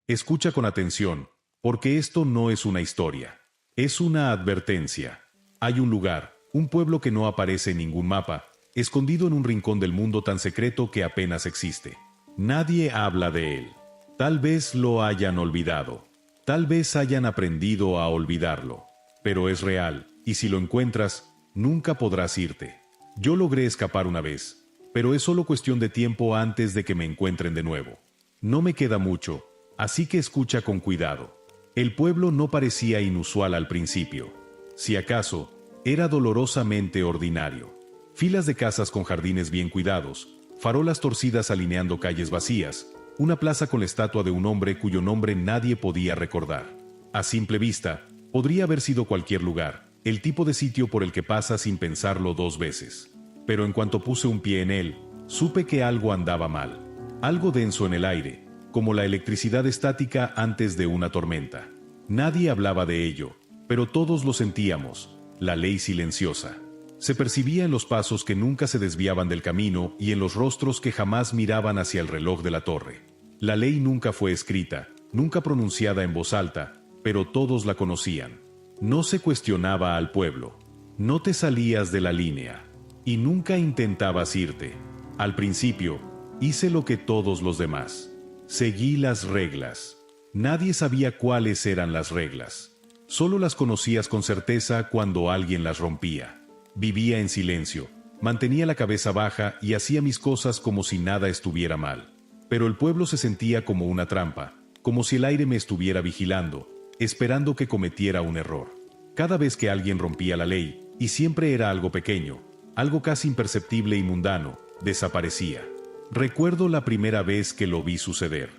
Escucha con atención, porque esto no es una historia. Es una advertencia. Hay un lugar, un pueblo que no aparece en ningún mapa, escondido en un rincón del mundo tan secreto que apenas existe. Nadie habla de él. Tal vez lo hayan olvidado. Tal vez hayan aprendido a olvidarlo. Pero es real, y si lo encuentras, nunca podrás irte. Yo logré escapar una vez, pero es solo cuestión de tiempo antes de que me encuentren de nuevo. No me queda mucho, así que escucha con cuidado. El pueblo no parecía inusual al principio. Si acaso, era dolorosamente ordinario. Filas de casas con jardines bien cuidados, farolas torcidas alineando calles vacías, una plaza con la estatua de un hombre cuyo nombre nadie podía recordar. A simple vista, podría haber sido cualquier lugar, el tipo de sitio por el que pasa sin pensarlo dos veces. Pero en cuanto puse un pie en él, supe que algo andaba mal. Algo denso en el aire, como la electricidad estática antes de una tormenta. Nadie hablaba de ello, pero todos lo sentíamos, la ley silenciosa. Se percibía en los pasos que nunca se desviaban del camino y en los rostros que jamás miraban hacia el reloj de la torre. La ley nunca fue escrita, nunca pronunciada en voz alta, pero todos la conocían. No se cuestionaba al pueblo. No te salías de la línea. Y nunca intentabas irte. Al principio, hice lo que todos los demás. Seguí las reglas. Nadie sabía cuáles eran las reglas. Solo las conocías con certeza cuando alguien las rompía. Vivía en silencio, mantenía la cabeza baja y hacía mis cosas como si nada estuviera mal. Pero el pueblo se sentía como una trampa, como si el aire me estuviera vigilando, esperando que cometiera un error. Cada vez que alguien rompía la ley, y siempre era algo pequeño, algo casi imperceptible y mundano, desaparecía. Recuerdo la primera vez que lo vi suceder.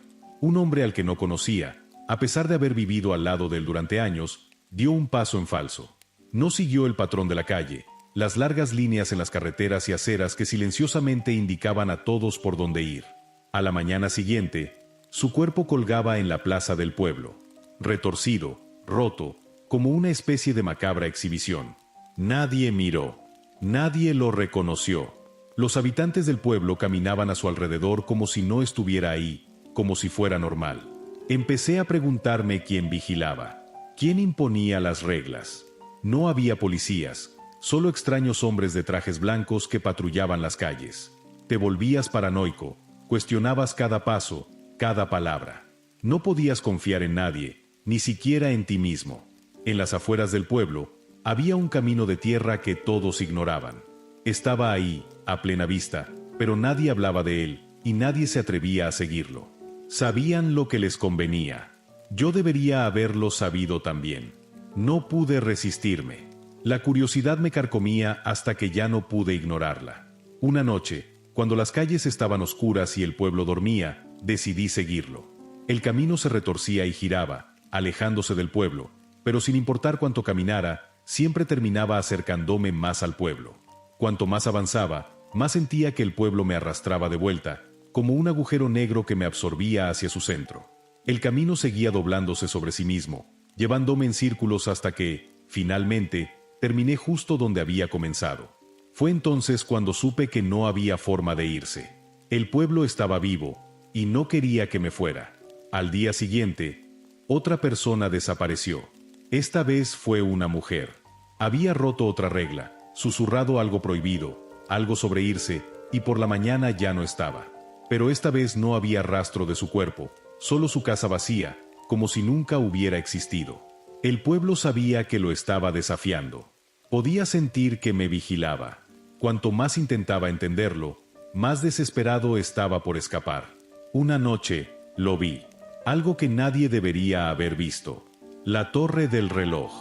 Un hombre al que no conocía, a pesar de haber vivido al lado de él durante años, dio un paso en falso. No siguió el patrón de la calle, las largas líneas en las carreteras y aceras que silenciosamente indicaban a todos por dónde ir. A la mañana siguiente, su cuerpo colgaba en la plaza del pueblo, retorcido, roto, como una especie de macabra exhibición. Nadie miró. Nadie lo reconoció. Los habitantes del pueblo caminaban a su alrededor como si no estuviera ahí, como si fuera normal. Empecé a preguntarme quién vigilaba, quién imponía las reglas. No había policías, solo extraños hombres de trajes blancos que patrullaban las calles. Te volvías paranoico, cuestionabas cada paso, cada palabra. No podías confiar en nadie, ni siquiera en ti mismo. En las afueras del pueblo, había un camino de tierra que todos ignoraban. Estaba ahí, a plena vista, pero nadie hablaba de él, y nadie se atrevía a seguirlo. Sabían lo que les convenía. Yo debería haberlo sabido también. No pude resistirme. La curiosidad me carcomía hasta que ya no pude ignorarla. Una noche, cuando las calles estaban oscuras y el pueblo dormía, decidí seguirlo. El camino se retorcía y giraba, alejándose del pueblo, pero sin importar cuánto caminara, siempre terminaba acercándome más al pueblo. Cuanto más avanzaba, más sentía que el pueblo me arrastraba de vuelta, como un agujero negro que me absorbía hacia su centro. El camino seguía doblándose sobre sí mismo, llevándome en círculos hasta que, finalmente, terminé justo donde había comenzado. Fue entonces cuando supe que no había forma de irse. El pueblo estaba vivo, y no quería que me fuera. Al día siguiente, otra persona desapareció. Esta vez fue una mujer. Había roto otra regla, susurrado algo prohibido, algo sobre irse, y por la mañana ya no estaba. Pero esta vez no había rastro de su cuerpo, solo su casa vacía, como si nunca hubiera existido. El pueblo sabía que lo estaba desafiando. Podía sentir que me vigilaba. Cuanto más intentaba entenderlo, más desesperado estaba por escapar. Una noche, lo vi. Algo que nadie debería haber visto. La torre del reloj.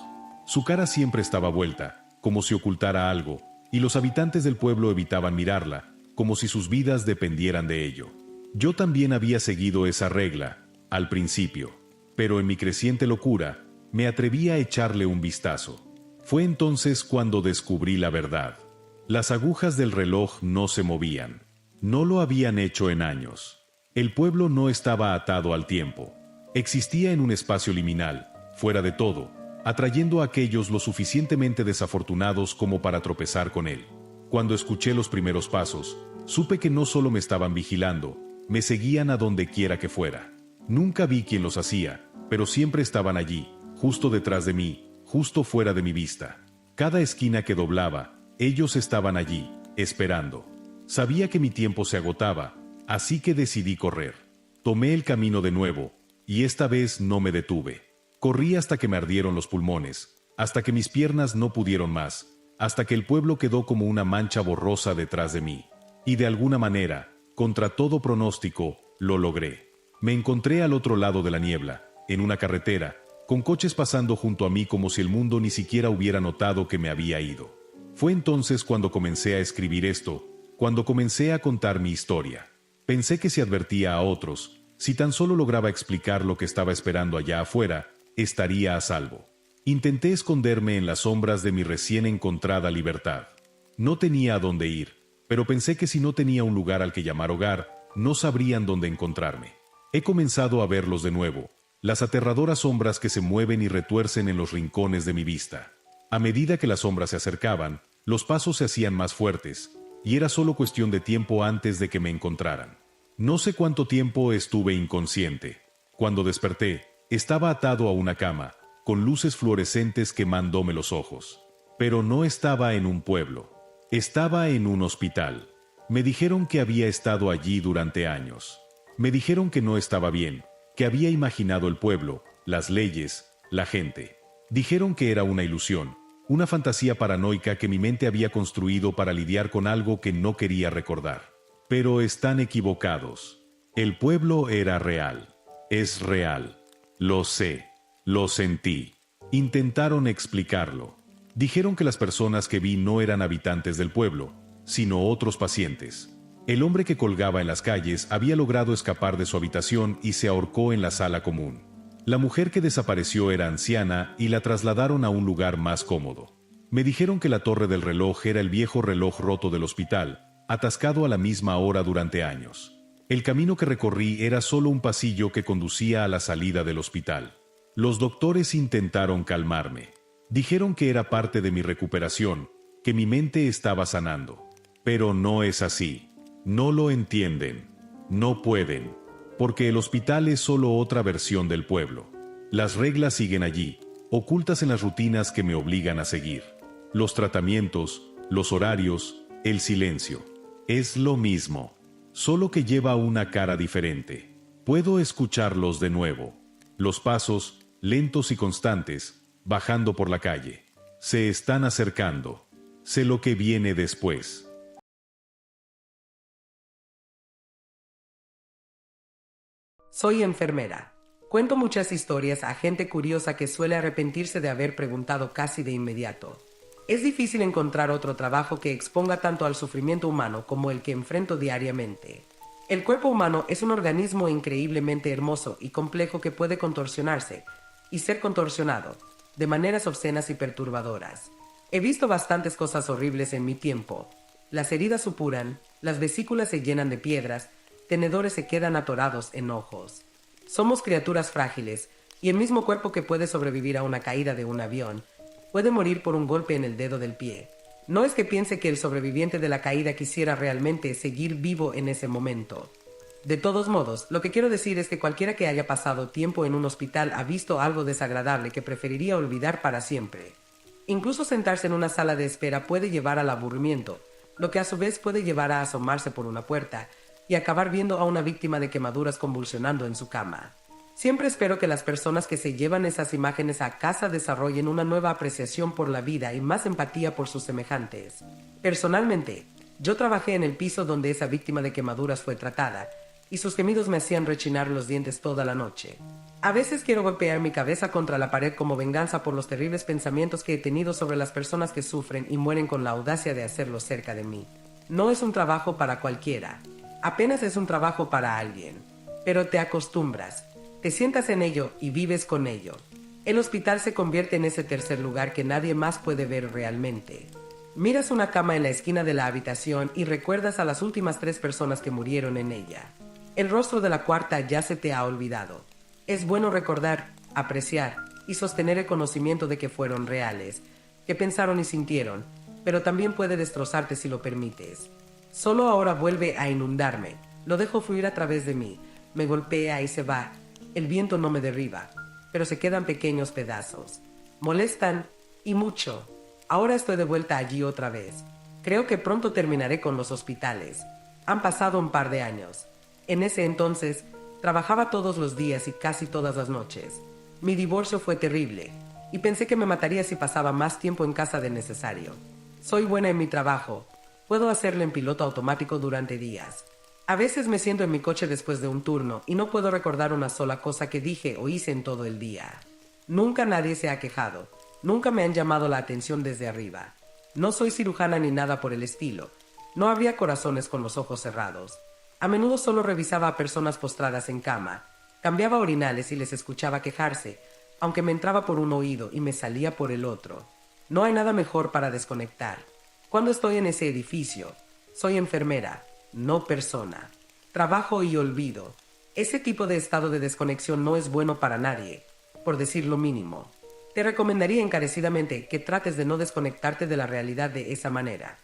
Su cara siempre estaba vuelta, como si ocultara algo, y los habitantes del pueblo evitaban mirarla, como si sus vidas dependieran de ello. Yo también había seguido esa regla, al principio, pero en mi creciente locura, me atreví a echarle un vistazo. Fue entonces cuando descubrí la verdad. Las agujas del reloj no se movían. No lo habían hecho en años. El pueblo no estaba atado al tiempo. Existía en un espacio liminal, fuera de todo, atrayendo a aquellos lo suficientemente desafortunados como para tropezar con él. Cuando escuché los primeros pasos, supe que no solo me estaban vigilando, me seguían a donde quiera que fuera. Nunca vi quién los hacía, pero siempre estaban allí, justo detrás de mí, justo fuera de mi vista. Cada esquina que doblaba, ellos estaban allí, esperando. Sabía que mi tiempo se agotaba, así que decidí correr. Tomé el camino de nuevo, y esta vez no me detuve. Corrí hasta que me ardieron los pulmones, hasta que mis piernas no pudieron más, hasta que el pueblo quedó como una mancha borrosa detrás de mí. Y de alguna manera, contra todo pronóstico, lo logré. Me encontré al otro lado de la niebla, en una carretera, con coches pasando junto a mí como si el mundo ni siquiera hubiera notado que me había ido. Fue entonces cuando comencé a escribir esto, cuando comencé a contar mi historia. Pensé que si advertía a otros, si tan solo lograba explicar lo que estaba esperando allá afuera, estaría a salvo. Intenté esconderme en las sombras de mi recién encontrada libertad. No tenía a dónde ir, pero pensé que si no tenía un lugar al que llamar hogar, no sabrían dónde encontrarme. He comenzado a verlos de nuevo, las aterradoras sombras que se mueven y retuercen en los rincones de mi vista. A medida que las sombras se acercaban, los pasos se hacían más fuertes, y era solo cuestión de tiempo antes de que me encontraran. No sé cuánto tiempo estuve inconsciente. Cuando desperté, estaba atado a una cama, con luces fluorescentes quemándome los ojos. Pero no estaba en un pueblo. Estaba en un hospital. Me dijeron que había estado allí durante años. Me dijeron que no estaba bien, que había imaginado el pueblo, las leyes, la gente. Dijeron que era una ilusión, una fantasía paranoica que mi mente había construido para lidiar con algo que no quería recordar. Pero están equivocados. El pueblo era real. Es real. Lo sé. Lo sentí. Intentaron explicarlo. Dijeron que las personas que vi no eran habitantes del pueblo, sino otros pacientes. El hombre que colgaba en las calles había logrado escapar de su habitación y se ahorcó en la sala común. La mujer que desapareció era anciana y la trasladaron a un lugar más cómodo. Me dijeron que la torre del reloj era el viejo reloj roto del hospital, atascado a la misma hora durante años. El camino que recorrí era solo un pasillo que conducía a la salida del hospital. Los doctores intentaron calmarme. Dijeron que era parte de mi recuperación, que mi mente estaba sanando. Pero no es así. No lo entienden. No pueden. Porque el hospital es solo otra versión del pueblo. Las reglas siguen allí, ocultas en las rutinas que me obligan a seguir. Los tratamientos, los horarios, el silencio. Es lo mismo, solo que lleva una cara diferente. Puedo escucharlos de nuevo. Los pasos, lentos y constantes, bajando por la calle. Se están acercando. Sé lo que viene después. Soy enfermera. Cuento muchas historias a gente curiosa que suele arrepentirse de haber preguntado casi de inmediato. Es difícil encontrar otro trabajo que exponga tanto al sufrimiento humano como el que enfrento diariamente. El cuerpo humano es un organismo increíblemente hermoso y complejo que puede contorsionarse y ser contorsionado de maneras obscenas y perturbadoras. He visto bastantes cosas horribles en mi tiempo. Las heridas supuran, las vesículas se llenan de piedras, tenedores se quedan atorados en ojos. Somos criaturas frágiles, y el mismo cuerpo que puede sobrevivir a una caída de un avión puede morir por un golpe en el dedo del pie. No es que piense que el sobreviviente de la caída quisiera realmente seguir vivo en ese momento. De todos modos, lo que quiero decir es que cualquiera que haya pasado tiempo en un hospital ha visto algo desagradable que preferiría olvidar para siempre. Incluso sentarse en una sala de espera puede llevar al aburrimiento, lo que a su vez puede llevar a asomarse por una puerta y acabar viendo a una víctima de quemaduras convulsionando en su cama. Siempre espero que las personas que se llevan esas imágenes a casa desarrollen una nueva apreciación por la vida y más empatía por sus semejantes. Personalmente, yo trabajé en el piso donde esa víctima de quemaduras fue tratada, y sus gemidos me hacían rechinar los dientes toda la noche. A veces quiero golpear mi cabeza contra la pared como venganza por los terribles pensamientos que he tenido sobre las personas que sufren y mueren con la audacia de hacerlo cerca de mí. No es un trabajo para cualquiera. Apenas es un trabajo para alguien. Pero te acostumbras. Te sientas en ello y vives con ello. El hospital se convierte en ese tercer lugar que nadie más puede ver realmente. Miras una cama en la esquina de la habitación y recuerdas a las últimas 3 personas que murieron en ella. El rostro de la cuarta ya se te ha olvidado. Es bueno recordar, apreciar y sostener el conocimiento de que fueron reales, que pensaron y sintieron, pero también puede destrozarte si lo permites. Solo ahora vuelve a inundarme. Lo dejo fluir a través de mí. Me golpea y se va. El viento no me derriba, pero se quedan pequeños pedazos. Molestan, y mucho. Ahora estoy de vuelta allí otra vez. Creo que pronto terminaré con los hospitales. Han pasado un par de años. En ese entonces, trabajaba todos los días y casi todas las noches. Mi divorcio fue terrible, y pensé que me mataría si pasaba más tiempo en casa del necesario. Soy buena en mi trabajo. Puedo hacerlo en piloto automático durante días. A veces me siento en mi coche después de un turno y no puedo recordar una sola cosa que dije o hice en todo el día. Nunca nadie se ha quejado. Nunca me han llamado la atención desde arriba. No soy cirujana ni nada por el estilo. No abría corazones con los ojos cerrados. A menudo solo revisaba a personas postradas en cama. Cambiaba orinales y les escuchaba quejarse, aunque me entraba por un oído y me salía por el otro. No hay nada mejor para desconectar. Cuando estoy en ese edificio, soy enfermera, no persona. Trabajo y olvido. Ese tipo de estado de desconexión no es bueno para nadie, por decir lo mínimo. Te recomendaría encarecidamente que trates de no desconectarte de la realidad de esa manera.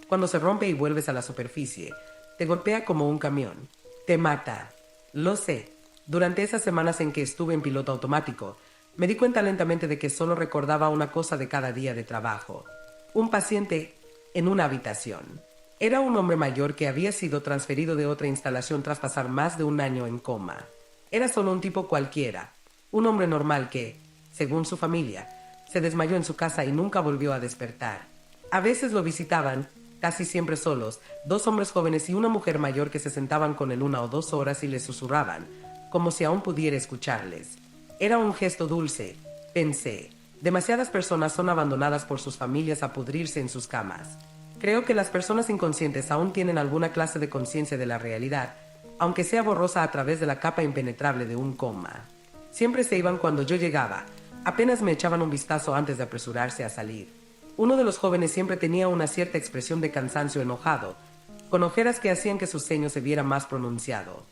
Cuando se rompe y vuelves a la superficie, te golpea como un camión. Te mata. Lo sé. Durante esas semanas en que estuve en piloto automático, me di cuenta lentamente de que solo recordaba una cosa de cada día de trabajo. Un paciente en una habitación. Era un hombre mayor que había sido transferido de otra instalación tras pasar más de un año en coma. Era solo un tipo cualquiera, un hombre normal que, según su familia, se desmayó en su casa y nunca volvió a despertar. A veces lo visitaban, casi siempre solos, dos hombres jóvenes y una mujer mayor que se sentaban con él 1 o 2 horas y le susurraban, como si aún pudiera escucharles. Era un gesto dulce, pensé. Demasiadas personas son abandonadas por sus familias a pudrirse en sus camas. Creo que las personas inconscientes aún tienen alguna clase de conciencia de la realidad, aunque sea borrosa a través de la capa impenetrable de un coma. Siempre se iban cuando yo llegaba. Apenas me echaban un vistazo antes de apresurarse a salir. Uno de los jóvenes siempre tenía una cierta expresión de cansancio enojado, con ojeras que hacían que su ceño se viera más pronunciado.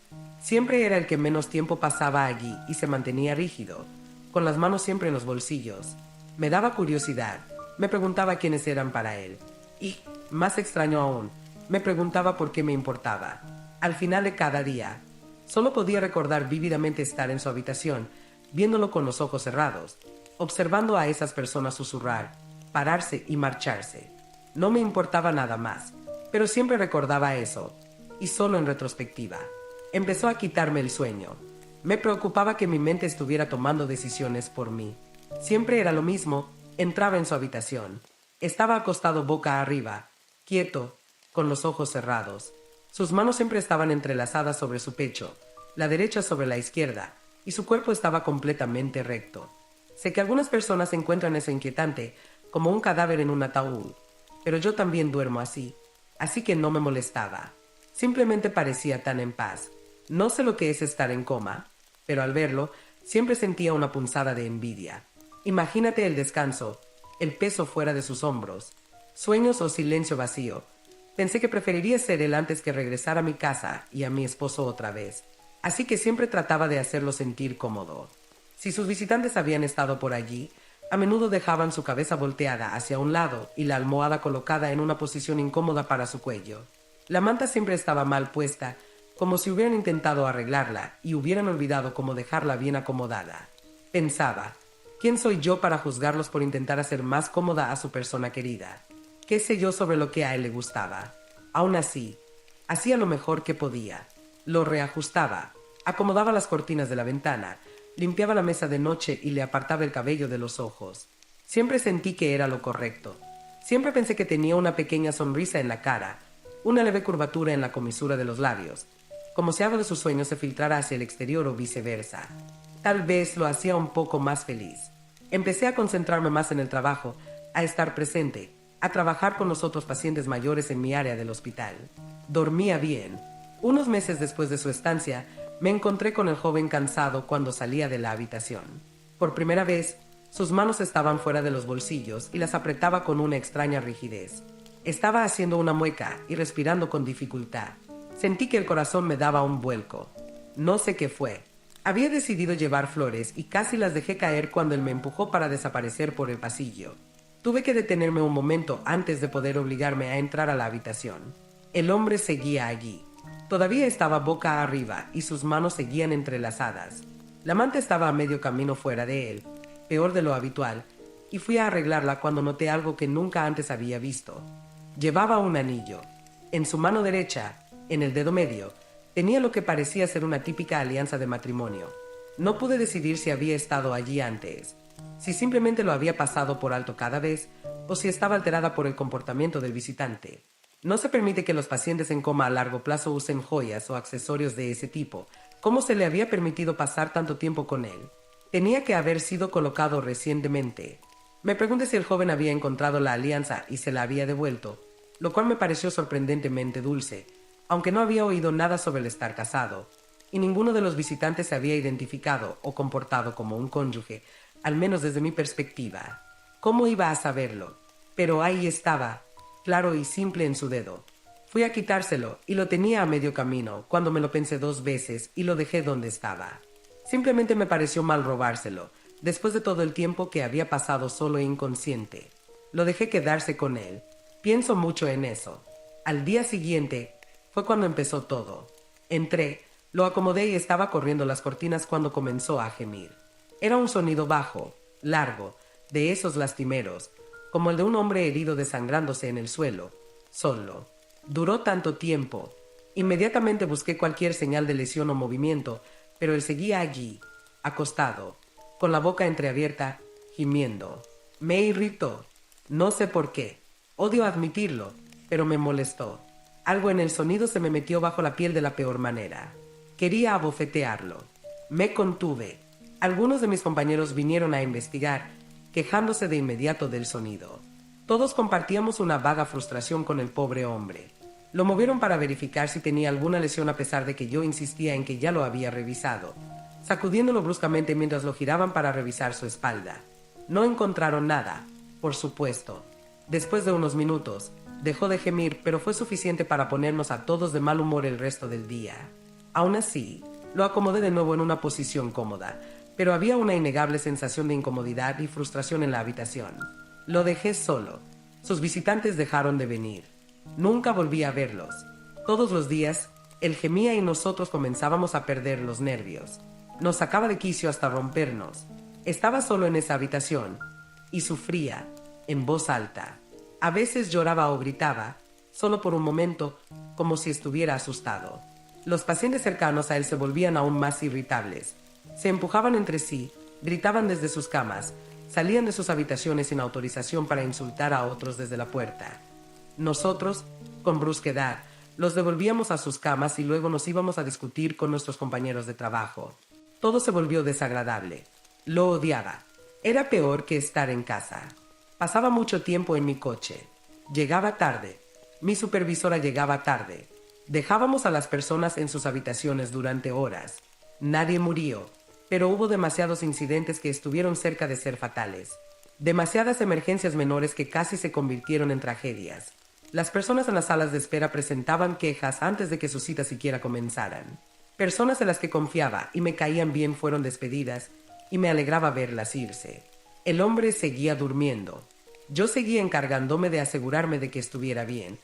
Siempre era el que menos tiempo pasaba allí y se mantenía rígido, con las manos siempre en los bolsillos. Me daba curiosidad. Me preguntaba quiénes eran para él. Y, más extraño aún, me preguntaba por qué me importaba. Al final de cada día, solo podía recordar vívidamente estar en su habitación, viéndolo con los ojos cerrados, observando a esas personas susurrar, pararse y marcharse. No me importaba nada más, pero siempre recordaba eso, y solo en retrospectiva. Empezó a quitarme el sueño. Me preocupaba que mi mente estuviera tomando decisiones por mí. Siempre era lo mismo, entraba en su habitación. Estaba acostado boca arriba, quieto, con los ojos cerrados. Sus manos siempre estaban entrelazadas sobre su pecho, la derecha sobre la izquierda, y su cuerpo estaba completamente recto. Sé que algunas personas encuentran eso inquietante, como un cadáver en un ataúd, pero yo también duermo así que no me molestaba. Simplemente parecía tan en paz. No sé lo que es estar en coma, pero al verlo, siempre sentía una punzada de envidia. Imagínate el descanso, el peso fuera de sus hombros, sueños o silencio vacío. Pensé que preferiría ser él antes que regresar a mi casa y a mi esposo otra vez. Así que siempre trataba de hacerlo sentir cómodo. Si sus visitantes habían estado por allí, a menudo dejaban su cabeza volteada hacia un lado y la almohada colocada en una posición incómoda para su cuello. La manta siempre estaba mal puesta, como si hubieran intentado arreglarla y hubieran olvidado cómo dejarla bien acomodada. Pensaba, ¿quién soy yo para juzgarlos por intentar hacer más cómoda a su persona querida? ¿Qué sé yo sobre lo que a él le gustaba? Aún así, hacía lo mejor que podía. Lo reajustaba, acomodaba las cortinas de la ventana, limpiaba la mesa de noche y le apartaba el cabello de los ojos. Siempre sentí que era lo correcto. Siempre pensé que tenía una pequeña sonrisa en la cara, una leve curvatura en la comisura de los labios, como si algo de sus sueños se filtrara hacia el exterior o viceversa. Tal vez lo hacía un poco más feliz. Empecé a concentrarme más en el trabajo, a estar presente, a trabajar con los otros pacientes mayores en mi área del hospital. Dormía bien. Unos meses después de su estancia, me encontré con el joven cansado cuando salía de la habitación. Por primera vez, sus manos estaban fuera de los bolsillos y las apretaba con una extraña rigidez. Estaba haciendo una mueca y respirando con dificultad. Sentí que el corazón me daba un vuelco. No sé qué fue. Había decidido llevar flores y casi las dejé caer cuando él me empujó para desaparecer por el pasillo. Tuve que detenerme un momento antes de poder obligarme a entrar a la habitación. El hombre seguía allí. Todavía estaba boca arriba y sus manos seguían entrelazadas. La manta estaba a medio camino fuera de él, peor de lo habitual, y fui a arreglarla cuando noté algo que nunca antes había visto. Llevaba un anillo. En su mano derecha, en el dedo medio, tenía lo que parecía ser una típica alianza de matrimonio. No pude decidir si había estado allí antes, si simplemente lo había pasado por alto cada vez, o si estaba alterada por el comportamiento del visitante. No se permite que los pacientes en coma a largo plazo usen joyas o accesorios de ese tipo. ¿Cómo se le había permitido pasar tanto tiempo con él? Tenía que haber sido colocado recientemente. Me pregunté si el joven había encontrado la alianza y se la había devuelto, lo cual me pareció sorprendentemente dulce, aunque no había oído nada sobre el estar casado, y ninguno de los visitantes se había identificado o comportado como un cónyuge, al menos desde mi perspectiva. ¿Cómo iba a saberlo? Pero ahí estaba, claro y simple en su dedo. Fui a quitárselo y lo tenía a medio camino, cuando me lo pensé 2 veces y lo dejé donde estaba. Simplemente me pareció mal robárselo, después de todo el tiempo que había pasado solo e inconsciente. Lo dejé quedarse con él. Pienso mucho en eso. Al día siguiente fue cuando empezó todo. Entré, lo acomodé y estaba corriendo las cortinas cuando comenzó a gemir. Era un sonido bajo, largo, de esos lastimeros, como el de un hombre herido desangrándose en el suelo, solo. Duró tanto tiempo. Inmediatamente busqué cualquier señal de lesión o movimiento, pero él seguía allí, acostado, con la boca entreabierta, gimiendo. Me irritó. No sé por qué. Odio admitirlo, pero me molestó. Algo en el sonido se me metió bajo la piel de la peor manera. Quería abofetearlo. Me contuve. Algunos de mis compañeros vinieron a investigar, quejándose de inmediato del sonido. Todos compartíamos una vaga frustración con el pobre hombre. Lo movieron para verificar si tenía alguna lesión a pesar de que yo insistía en que ya lo había revisado, sacudiéndolo bruscamente mientras lo giraban para revisar su espalda. No encontraron nada, por supuesto. Después de unos minutos, dejó de gemir, pero fue suficiente para ponernos a todos de mal humor el resto del día. Aún así, lo acomodé de nuevo en una posición cómoda, pero había una innegable sensación de incomodidad y frustración en la habitación. Lo dejé solo. Sus visitantes dejaron de venir. Nunca volví a verlos. Todos los días, él gemía y nosotros comenzábamos a perder los nervios. Nos sacaba de quicio hasta rompernos. Estaba solo en esa habitación y sufría, en voz alta. A veces lloraba o gritaba, solo por un momento, como si estuviera asustado. Los pacientes cercanos a él se volvían aún más irritables. Se empujaban entre sí, gritaban desde sus camas, salían de sus habitaciones sin autorización para insultar a otros desde la puerta. Nosotros, con brusquedad, los devolvíamos a sus camas y luego nos íbamos a discutir con nuestros compañeros de trabajo. Todo se volvió desagradable. Lo odiaba. Era peor que estar en casa. Pasaba mucho tiempo en mi coche. Llegaba tarde. Mi supervisora llegaba tarde. Dejábamos a las personas en sus habitaciones durante horas. Nadie murió, pero hubo demasiados incidentes que estuvieron cerca de ser fatales. Demasiadas emergencias menores que casi se convirtieron en tragedias. Las personas en las salas de espera presentaban quejas antes de que sus citas siquiera comenzaran. Personas en las que confiaba y me caían bien fueron despedidas y me alegraba verlas irse. El hombre seguía durmiendo. Yo seguía encargándome de asegurarme de que estuviera bien,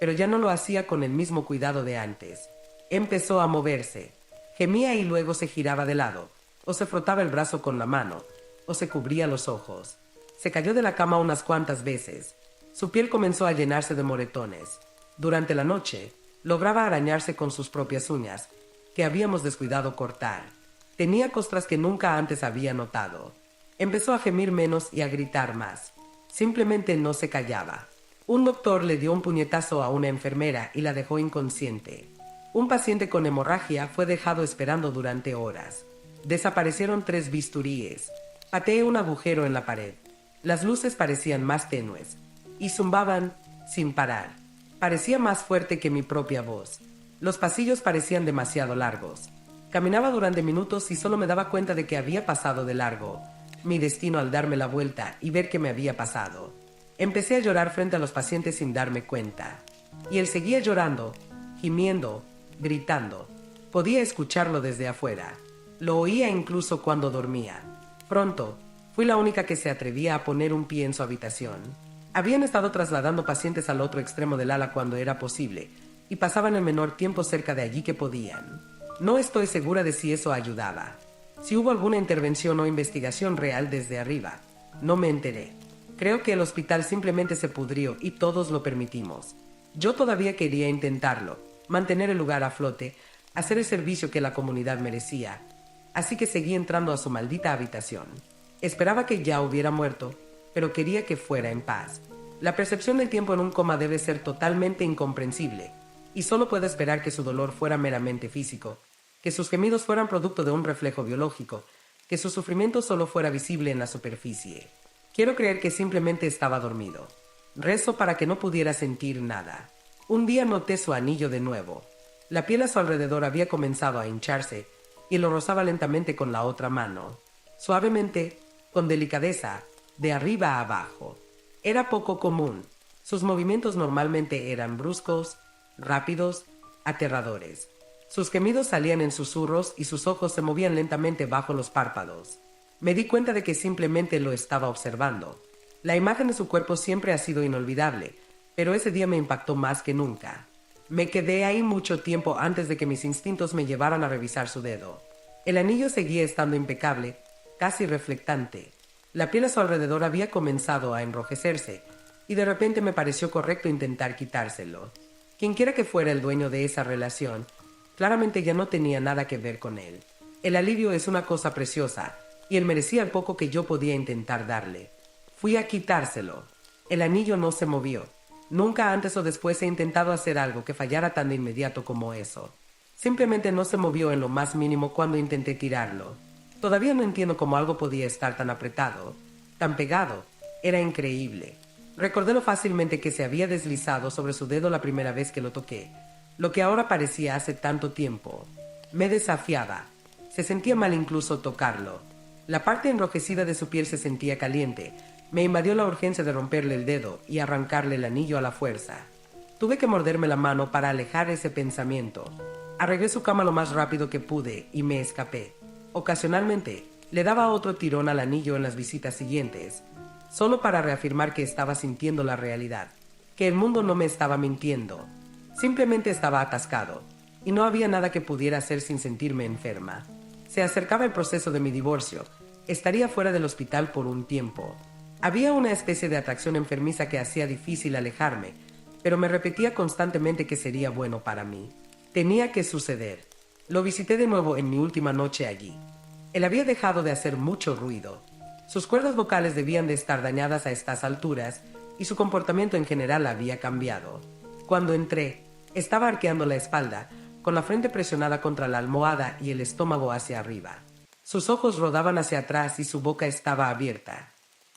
pero ya no lo hacía con el mismo cuidado de antes. Empezó a moverse. Gemía y luego se giraba de lado, o se frotaba el brazo con la mano, o se cubría los ojos. Se cayó de la cama unas cuantas veces. Su piel comenzó a llenarse de moretones. Durante la noche, lograba arañarse con sus propias uñas, que habíamos descuidado cortar. Tenía costras que nunca antes había notado. Empezó a gemir menos y a gritar más. Simplemente no se callaba. Un doctor le dio un puñetazo a una enfermera y la dejó inconsciente. Un paciente con hemorragia fue dejado esperando durante horas. Desaparecieron 3 bisturíes. Pateé un agujero en la pared. Las luces parecían más tenues y zumbaban sin parar. Parecía más fuerte que mi propia voz. Los pasillos parecían demasiado largos. Caminaba durante minutos y solo me daba cuenta de que había pasado de largo mi destino al darme la vuelta y ver qué me había pasado. Empecé a llorar frente a los pacientes sin darme cuenta. Y él seguía llorando, gimiendo, gritando. Podía escucharlo desde afuera. Lo oía incluso cuando dormía. Pronto, fui la única que se atrevía a poner un pie en su habitación. Habían estado trasladando pacientes al otro extremo del ala cuando era posible, y pasaban el menor tiempo cerca de allí que podían. No estoy segura de si eso ayudaba. Si hubo alguna intervención o investigación real desde arriba, no me enteré. Creo que el hospital simplemente se pudrió y todos lo permitimos. Yo todavía quería intentarlo, mantener el lugar a flote, hacer el servicio que la comunidad merecía. Así que seguí entrando a su maldita habitación. Esperaba que ya hubiera muerto, pero quería que fuera en paz. La percepción del tiempo en un coma debe ser totalmente incomprensible, y solo puedo esperar que su dolor fuera meramente físico, que sus gemidos fueran producto de un reflejo biológico, que su sufrimiento solo fuera visible en la superficie. Quiero creer que simplemente estaba dormido. Rezo para que no pudiera sentir nada. Un día noté su anillo de nuevo. La piel a su alrededor había comenzado a hincharse y lo rozaba lentamente con la otra mano. Suavemente, con delicadeza, de arriba a abajo. Era poco común. Sus movimientos normalmente eran bruscos, rápidos, aterradores. Sus gemidos salían en susurros y sus ojos se movían lentamente bajo los párpados. Me di cuenta de que simplemente lo estaba observando. La imagen de su cuerpo siempre ha sido inolvidable, pero ese día me impactó más que nunca. Me quedé ahí mucho tiempo antes de que mis instintos me llevaran a revisar su dedo. El anillo seguía estando impecable, casi reflectante. La piel a su alrededor había comenzado a enrojecerse, y de repente me pareció correcto intentar quitárselo. Quienquiera que fuera el dueño de esa relación, claramente ya no tenía nada que ver con él. El alivio es una cosa preciosa, y él merecía el poco que yo podía intentar darle. Fui a quitárselo. El anillo no se movió. Nunca antes o después he intentado hacer algo que fallara tan de inmediato como eso. Simplemente no se movió en lo más mínimo cuando intenté tirarlo. Todavía no entiendo cómo algo podía estar tan apretado, tan pegado. Era increíble. Recordé lo fácilmente que se había deslizado sobre su dedo la primera vez que lo toqué, lo que ahora parecía hace tanto tiempo. Me desafiaba. Se sentía mal incluso tocarlo. La parte enrojecida de su piel se sentía caliente. Me invadió la urgencia de romperle el dedo y arrancarle el anillo a la fuerza. Tuve que morderme la mano para alejar ese pensamiento. Arreglé su cama lo más rápido que pude y me escapé. Ocasionalmente, le daba otro tirón al anillo en las visitas siguientes, solo para reafirmar que estaba sintiendo la realidad, que el mundo no me estaba mintiendo. Simplemente estaba atascado, y no había nada que pudiera hacer sin sentirme enferma. Se acercaba el proceso de mi divorcio. Estaría fuera del hospital por un tiempo. Había una especie de atracción enfermiza que hacía difícil alejarme, pero me repetía constantemente que sería bueno para mí. Tenía que suceder. Lo visité de nuevo en mi última noche allí. Él había dejado de hacer mucho ruido. Sus cuerdas vocales debían de estar dañadas a estas alturas y su comportamiento en general había cambiado. Cuando entré, estaba arqueando la espalda, con la frente presionada contra la almohada y el estómago hacia arriba. Sus ojos rodaban hacia atrás y su boca estaba abierta.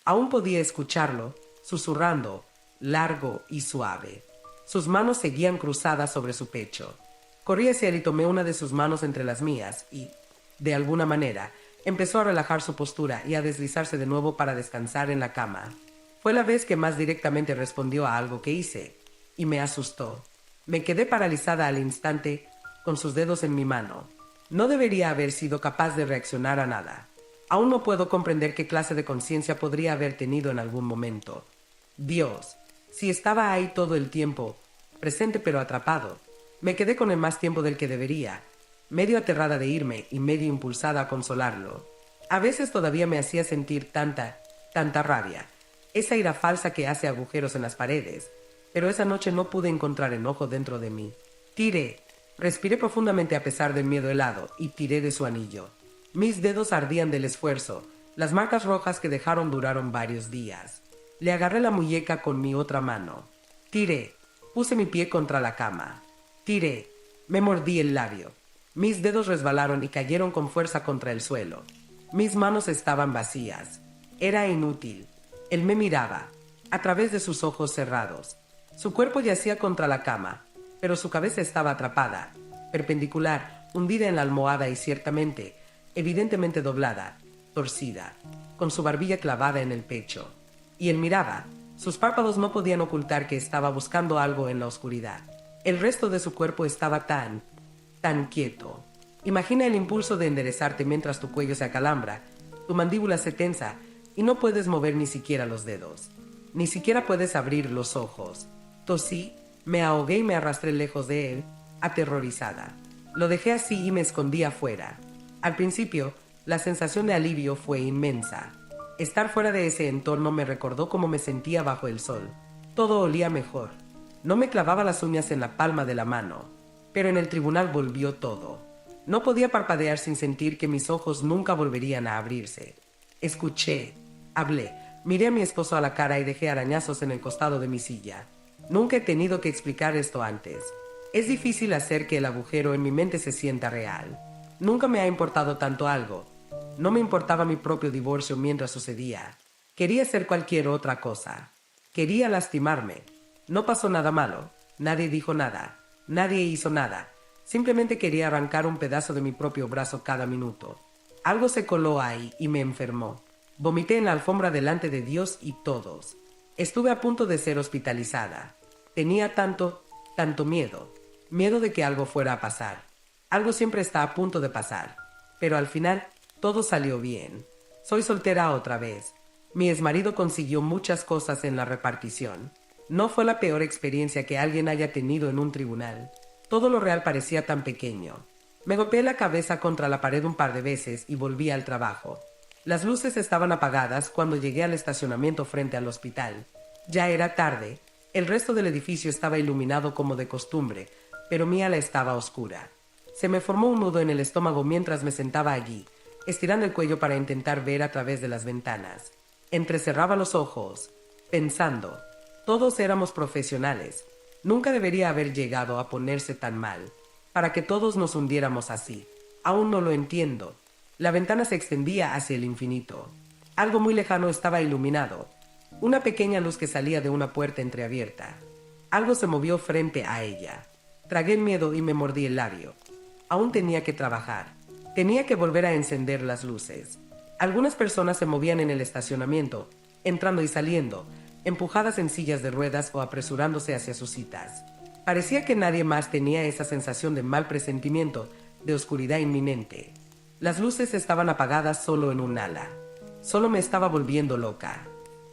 Aún podía escucharlo, susurrando, largo y suave. Sus manos seguían cruzadas sobre su pecho. Corrí hacia él y tomé una de sus manos entre las mías y, de alguna manera, empezó a relajar su postura y a deslizarse de nuevo para descansar en la cama. Fue la vez que más directamente respondió a algo que hice, y me asustó. Me quedé paralizada al instante, con sus dedos en mi mano. No debería haber sido capaz de reaccionar a nada. Aún no puedo comprender qué clase de conciencia podría haber tenido en algún momento. Dios, si estaba ahí todo el tiempo, presente pero atrapado. Me quedé con él más tiempo del que debería, medio aterrada de irme y medio impulsada a consolarlo. A veces todavía me hacía sentir tanta rabia, esa ira falsa que hace agujeros en las paredes, pero esa noche no pude encontrar enojo dentro de mí. Respiré profundamente a pesar del miedo helado y tiré de su anillo. Mis dedos ardían del esfuerzo. Las marcas rojas que dejaron duraron varios días. Le agarré la muñeca con mi otra mano. Puse mi pie contra la cama. Me mordí el labio. Mis dedos resbalaron y cayeron con fuerza contra el suelo. Mis manos estaban vacías. Era inútil. Él me miraba, a través de sus ojos cerrados. Su cuerpo yacía contra la cama, pero su cabeza estaba atrapada, perpendicular, hundida en la almohada y ciertamente, evidentemente doblada, torcida, con su barbilla clavada en el pecho. Y él miraba. Sus párpados no podían ocultar que estaba buscando algo en la oscuridad. El resto de su cuerpo estaba tan quieto. Imagina el impulso de enderezarte mientras tu cuello se acalambra, tu mandíbula se tensa y no puedes mover ni siquiera los dedos. Ni siquiera puedes abrir los ojos. Tosí, me ahogué y me arrastré lejos de él, aterrorizada. Lo dejé así y me escondí afuera. Al principio, La sensación de alivio fue inmensa. Estar fuera de ese entorno me recordó cómo me sentía bajo el sol. Todo olía mejor. No me clavaba las uñas en la palma de la mano. Pero en el tribunal volvió todo. No podía parpadear sin sentir que mis ojos nunca volverían a abrirse. Escuché, hablé, miré a mi esposo a la cara y dejé arañazos en el costado de mi silla. Nunca he tenido que explicar esto antes. Es difícil hacer que el agujero en mi mente se sienta real. Nunca me ha importado tanto algo. No me importaba mi propio divorcio mientras sucedía. Quería hacer cualquier otra cosa. Quería lastimarme. No pasó nada malo. Nadie dijo nada. Nadie hizo nada. Simplemente quería arrancar un pedazo de mi propio brazo cada minuto. Algo se coló ahí y me enfermó. Vomité en la alfombra delante de Dios y todos. Estuve a punto de ser hospitalizada. Tenía tanto miedo. Miedo de que algo fuera a pasar. Algo siempre está a punto de pasar. Pero al final, todo salió bien. Soy soltera otra vez. Mi exmarido consiguió muchas cosas en la repartición. No fue la peor experiencia que alguien haya tenido en un tribunal. Todo lo real parecía tan pequeño. Me golpeé la cabeza contra la pared un par de veces y volví al trabajo. Las luces estaban apagadas cuando llegué al estacionamiento frente al hospital. Ya era tarde. El resto del edificio estaba iluminado como de costumbre, pero mi ala estaba oscura. Se me formó un nudo en el estómago mientras me sentaba allí, estirando el cuello para intentar ver a través de las ventanas. Entrecerraba los ojos, pensando, todos éramos profesionales. Nunca debería haber llegado a ponerse tan mal, para que todos nos hundiéramos así. Aún no lo entiendo. La ventana se extendía hacia el infinito. Algo muy lejano estaba iluminado. Una pequeña luz que salía de una puerta entreabierta. Algo se movió frente a ella. Tragué miedo y me mordí el labio. Aún tenía que trabajar. Tenía que volver a encender las luces. Algunas personas se movían en el estacionamiento, entrando y saliendo, empujadas en sillas de ruedas o apresurándose hacia sus citas. Parecía que nadie más tenía esa sensación de mal presentimiento, de oscuridad inminente. Las luces estaban apagadas solo en un ala. Solo me estaba volviendo loca.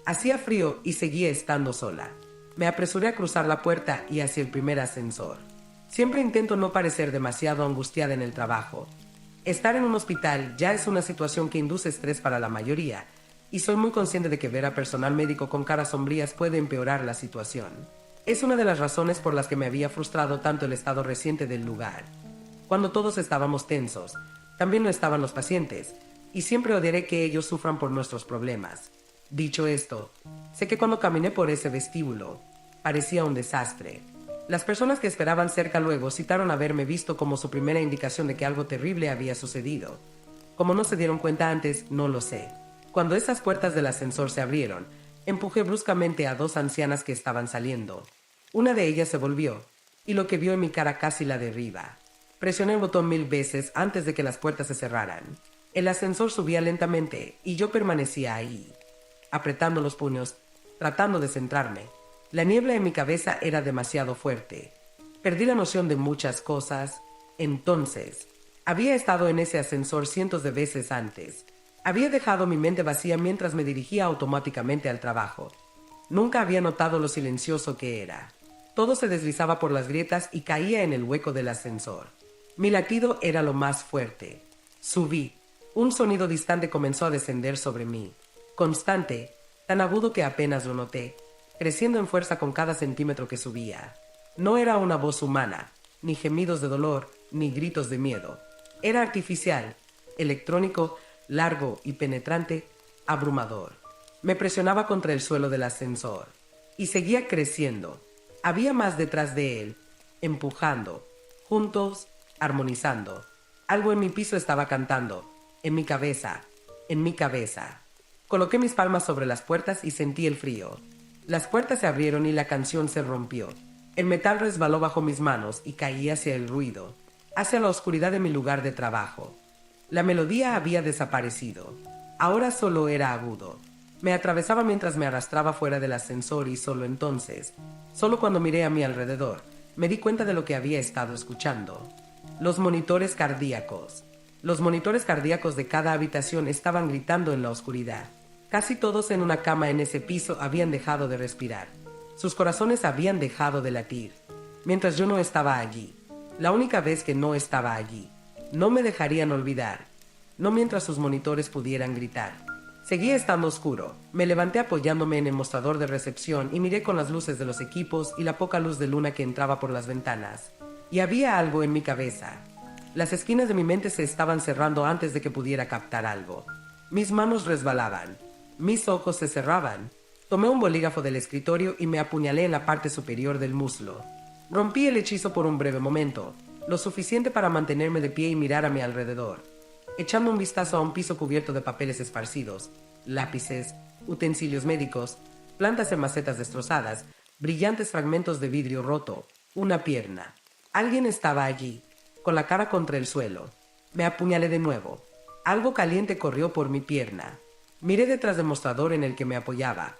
Hacía frío y seguía estando sola. Me apresuré a cruzar la puerta y hacia el primer ascensor. Siempre intento no parecer demasiado angustiada en el trabajo. Estar en un hospital ya es una situación que induce estrés para la mayoría, y soy muy consciente de que ver a personal médico con caras sombrías puede empeorar la situación. Es una de las razones por las que me había frustrado tanto el estado reciente del lugar. Cuando todos estábamos tensos, también lo estaban los pacientes, y siempre odiaré que ellos sufran por nuestros problemas. Dicho esto, sé que cuando caminé por ese vestíbulo, parecía un desastre. Las personas que esperaban cerca luego citaron haberme visto como su primera indicación de que algo terrible había sucedido. Como no se dieron cuenta antes, no lo sé. Cuando esas puertas del ascensor se abrieron, empujé bruscamente a dos ancianas que estaban saliendo. Una de ellas se volvió, y lo que vio en mi cara casi la derriba. Presioné el botón 1000 veces antes de que las puertas se cerraran. El ascensor subía lentamente, y yo permanecía ahí, apretando los puños, tratando de centrarme. La niebla en mi cabeza era demasiado fuerte. Perdí la noción de muchas cosas. Entonces, había estado en ese ascensor cientos de veces antes. Había dejado mi mente vacía mientras me dirigía automáticamente al trabajo. Nunca había notado lo silencioso que era. Todo se deslizaba por las grietas y caía en el hueco del ascensor. Mi latido era lo más fuerte. Subí. Un sonido distante comenzó a descender sobre mí. Constante, tan agudo que apenas lo noté, creciendo en fuerza con cada centímetro que subía. No era una voz humana, ni gemidos de dolor, ni gritos de miedo. Era artificial, electrónico, largo y penetrante, abrumador. Me presionaba contra el suelo del ascensor. Y seguía creciendo. Había más detrás de él, empujando, juntos, armonizando. Algo en mi piso estaba cantando, en mi cabeza, en mi cabeza. Coloqué mis palmas sobre las puertas y sentí el frío. Las puertas se abrieron y la canción se rompió. El metal resbaló bajo mis manos y caí hacia el ruido, hacia la oscuridad de mi lugar de trabajo. La melodía había desaparecido. Ahora solo era agudo. Me atravesaba mientras me arrastraba fuera del ascensor y solo entonces, solo cuando miré a mi alrededor, me di cuenta de lo que había estado escuchando. Los monitores cardíacos. Los monitores cardíacos de cada habitación estaban gritando en la oscuridad. Casi todos en una cama en ese piso habían dejado de respirar. Sus corazones habían dejado de latir. Mientras yo no estaba allí. La única vez que no estaba allí. No me dejarían olvidar. no mientras sus monitores pudieran gritar. Seguía estando oscuro. Me levanté apoyándome en el mostrador de recepción y miré con las luces de los equipos y la poca luz de luna que entraba por las ventanas. Y había algo en mi cabeza. Las esquinas de mi mente se estaban cerrando antes de que pudiera captar algo. Mis manos resbalaban. Mis ojos se cerraban. Tomé un bolígrafo del escritorio y me apuñalé en la parte superior del muslo. Rompí el hechizo por un breve momento, lo suficiente para mantenerme de pie y mirar a mi alrededor. Echando un vistazo a un piso cubierto de papeles esparcidos, lápices, utensilios médicos, plantas en macetas destrozadas, brillantes fragmentos de vidrio roto, una pierna. Alguien estaba allí, con la cara contra el suelo. Me apuñalé de nuevo. Algo caliente corrió por mi pierna. Miré detrás del mostrador en el que me apoyaba.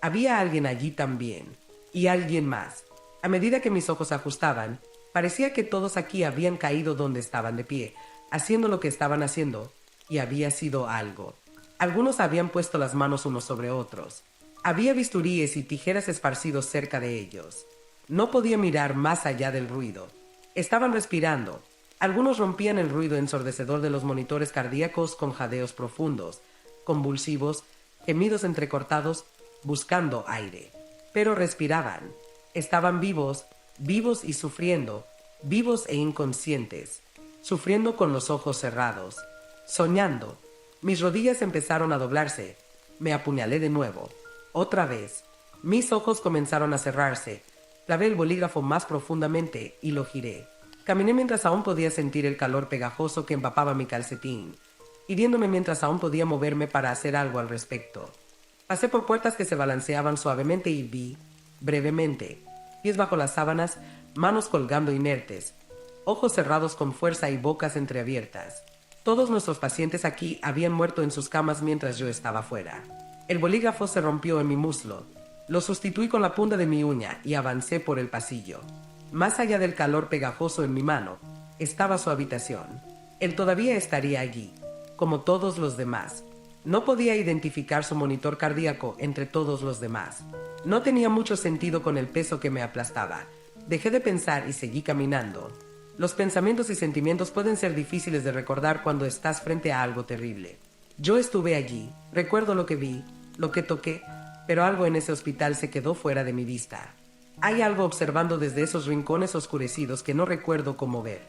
Había alguien allí también, y alguien más. A medida que mis ojos se ajustaban, parecía que todos aquí habían caído donde estaban de pie, haciendo lo que estaban haciendo, y había sido algo. Algunos habían puesto las manos unos sobre otros. Había bisturíes y tijeras esparcidos cerca de ellos. No podía mirar más allá del ruido. Estaban respirando. Algunos rompían el ruido ensordecedor de los monitores cardíacos con jadeos profundos, convulsivos, gemidos entrecortados, buscando aire. Pero respiraban. Estaban vivos, vivos y sufriendo, vivos e inconscientes. Sufriendo con los ojos cerrados, soñando. Mis rodillas empezaron a doblarse. Me apuñalé de nuevo. Otra vez. Mis ojos comenzaron a cerrarse. Clavé el bolígrafo más profundamente y lo giré. Caminé mientras aún podía sentir el calor pegajoso que empapaba mi calcetín, hiriéndome mientras aún podía moverme para hacer algo al respecto. Pasé por puertas que se balanceaban suavemente y vi, brevemente, pies bajo las sábanas, manos colgando inertes, ojos cerrados con fuerza y bocas entreabiertas. Todos nuestros pacientes aquí habían muerto en sus camas mientras yo estaba fuera. El bolígrafo se rompió en mi muslo. Lo sustituí con la punta de mi uña y avancé por el pasillo. Más allá del calor pegajoso en mi mano, estaba su habitación. Él todavía estaría allí, como todos los demás. No podía identificar su monitor cardíaco entre todos los demás. No tenía mucho sentido con el peso que me aplastaba. Dejé de pensar y seguí caminando. Los pensamientos y sentimientos pueden ser difíciles de recordar cuando estás frente a algo terrible. Yo estuve allí, recuerdo lo que vi, lo que toqué, pero algo en ese hospital se quedó fuera de mi vista. Hay algo observando desde esos rincones oscurecidos que no recuerdo cómo ver.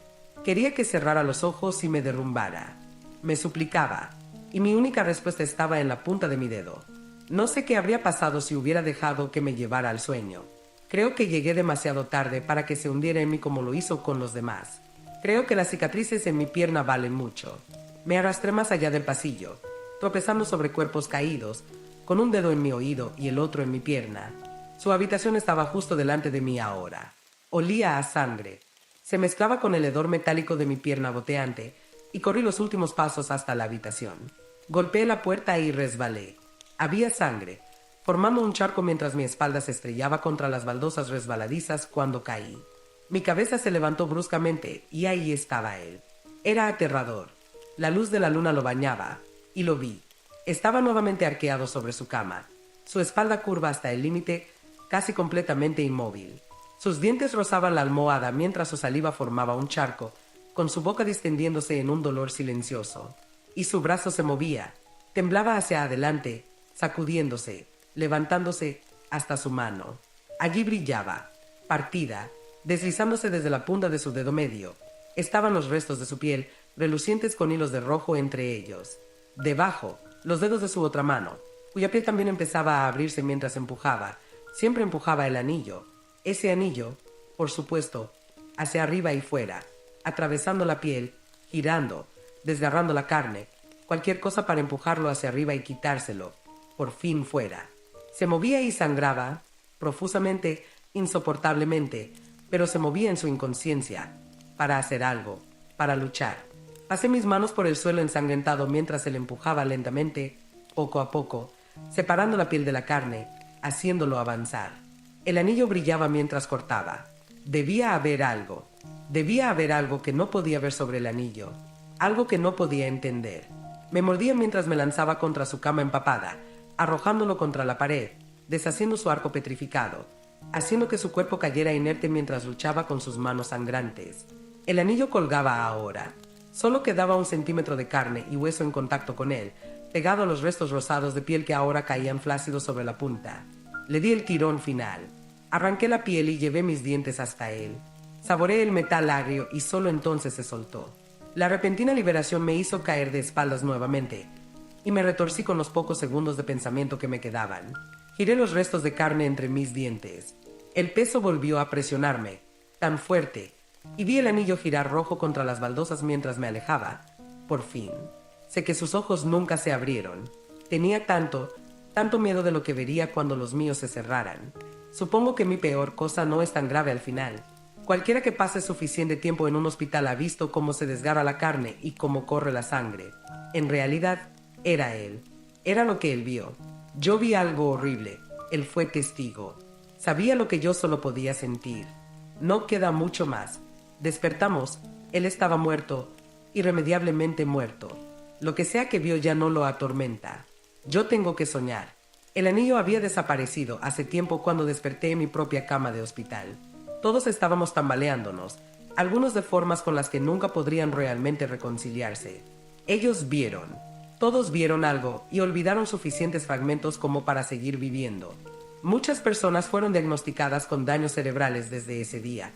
Quería que cerrara los ojos y me derrumbara. Me suplicaba, y mi única respuesta estaba en la punta de mi dedo. No sé qué habría pasado si hubiera dejado que me llevara al sueño. Creo que llegué demasiado tarde para que se hundiera en mí como lo hizo con los demás. Creo que las cicatrices en mi pierna valen mucho. Me arrastré más allá del pasillo, tropezando sobre cuerpos caídos, con un dedo en mi oído y el otro en mi pierna. Su habitación estaba justo delante de mí ahora. Olía a sangre. Se mezclaba con el hedor metálico de mi pierna goteante y corrí los últimos pasos hasta la habitación. Golpeé la puerta y resbalé. Había sangre, formando un charco mientras mi espalda se estrellaba contra las baldosas resbaladizas cuando caí. Mi cabeza se levantó bruscamente y ahí estaba él. Era aterrador. La luz de la luna lo bañaba, y lo vi. Estaba nuevamente arqueado sobre su cama, su espalda curva hasta el límite, casi completamente inmóvil. Sus dientes rozaban la almohada mientras su saliva formaba un charco, con su boca distendiéndose en un dolor silencioso. Y su brazo se movía, temblaba hacia adelante, sacudiéndose, levantándose hasta su mano. Allí brillaba, partida, deslizándose desde la punta de su dedo medio. Estaban los restos de su piel, relucientes con hilos de rojo entre ellos. Debajo, los dedos de su otra mano, cuya piel también empezaba a abrirse mientras empujaba. Siempre empujaba el anillo. Ese anillo, por supuesto, hacia arriba y fuera, atravesando la piel, girando, desgarrando la carne, cualquier cosa para empujarlo hacia arriba y quitárselo, por fin fuera. Se movía y sangraba, profusamente, insoportablemente, pero se movía en su inconsciencia, para hacer algo, para luchar. Pasé mis manos por el suelo ensangrentado mientras él empujaba lentamente, poco a poco, separando la piel de la carne, haciéndolo avanzar. El anillo brillaba mientras cortaba. Debía haber algo que no podía ver sobre el anillo, algo que no podía entender. Me mordía mientras me lanzaba contra su cama empapada, arrojándolo contra la pared, deshaciendo su arco petrificado, haciendo que su cuerpo cayera inerte mientras luchaba con sus manos sangrantes. El anillo colgaba ahora. Solo quedaba 1 centímetro de carne y hueso en contacto con él, pegado a los restos rosados de piel que ahora caían flácidos sobre la punta. Le di el tirón final. Arranqué la piel y llevé mis dientes hasta él. Saboreé el metal agrio y solo entonces se soltó. La repentina liberación me hizo caer de espaldas nuevamente, y me retorcí con los pocos segundos de pensamiento que me quedaban. Giré los restos de carne entre mis dientes. El peso volvió a presionarme, tan fuerte, y vi el anillo girar rojo contra las baldosas mientras me alejaba. Por fin. Sé que sus ojos nunca se abrieron. Tenía tanto miedo de lo que vería cuando los míos se cerraran. Supongo que mi peor cosa no es tan grave al final. Cualquiera que pase suficiente tiempo en un hospital ha visto cómo se desgarra la carne y cómo corre la sangre. En realidad, era él. Era lo que él vio. Yo vi algo horrible. Él fue testigo. Sabía lo que yo solo podía sentir. No queda mucho más. Despertamos. Él estaba muerto, irremediablemente muerto. Lo que sea que vio ya no lo atormenta. Yo tengo que soñar. El anillo había desaparecido hace tiempo cuando desperté en mi propia cama de hospital. Todos estábamos tambaleándonos, algunos de formas con las que nunca podrían realmente reconciliarse. Ellos vieron. Todos vieron algo y olvidaron suficientes fragmentos como para seguir viviendo. Muchas personas fueron diagnosticadas con daños cerebrales desde ese día,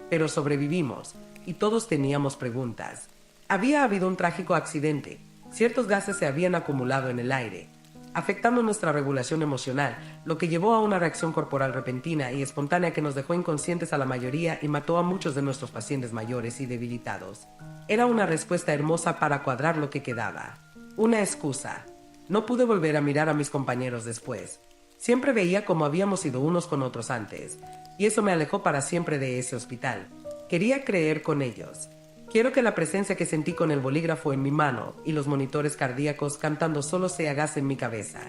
pero sobrevivimos y todos teníamos preguntas. Había habido un trágico accidente. Ciertos gases se habían acumulado en el aire, afectando nuestra regulación emocional, lo que llevó a una reacción corporal repentina y espontánea que nos dejó inconscientes a la mayoría y mató a muchos de nuestros pacientes mayores y debilitados. Era una respuesta hermosa para cuadrar lo que quedaba. Una excusa. No pude volver a mirar a mis compañeros después. Siempre veía cómo habíamos ido unos con otros antes, y eso me alejó para siempre de ese hospital. Quería creer con ellos. Quiero que la presencia que sentí con el bolígrafo en mi mano y los monitores cardíacos cantando solo se hagase en mi cabeza.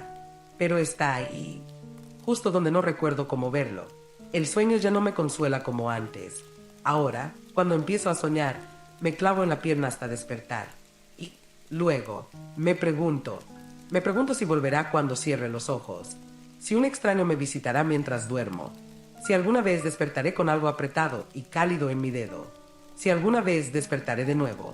Pero está ahí, justo donde no recuerdo cómo verlo. El sueño ya no me consuela como antes. Ahora, cuando empiezo a soñar, me clavo en la pierna hasta despertar. Y luego, me pregunto si volverá cuando cierre los ojos. Si un extraño me visitará mientras duermo. Si alguna vez despertaré con algo apretado y cálido en mi dedo. Si alguna vez despertaré de nuevo.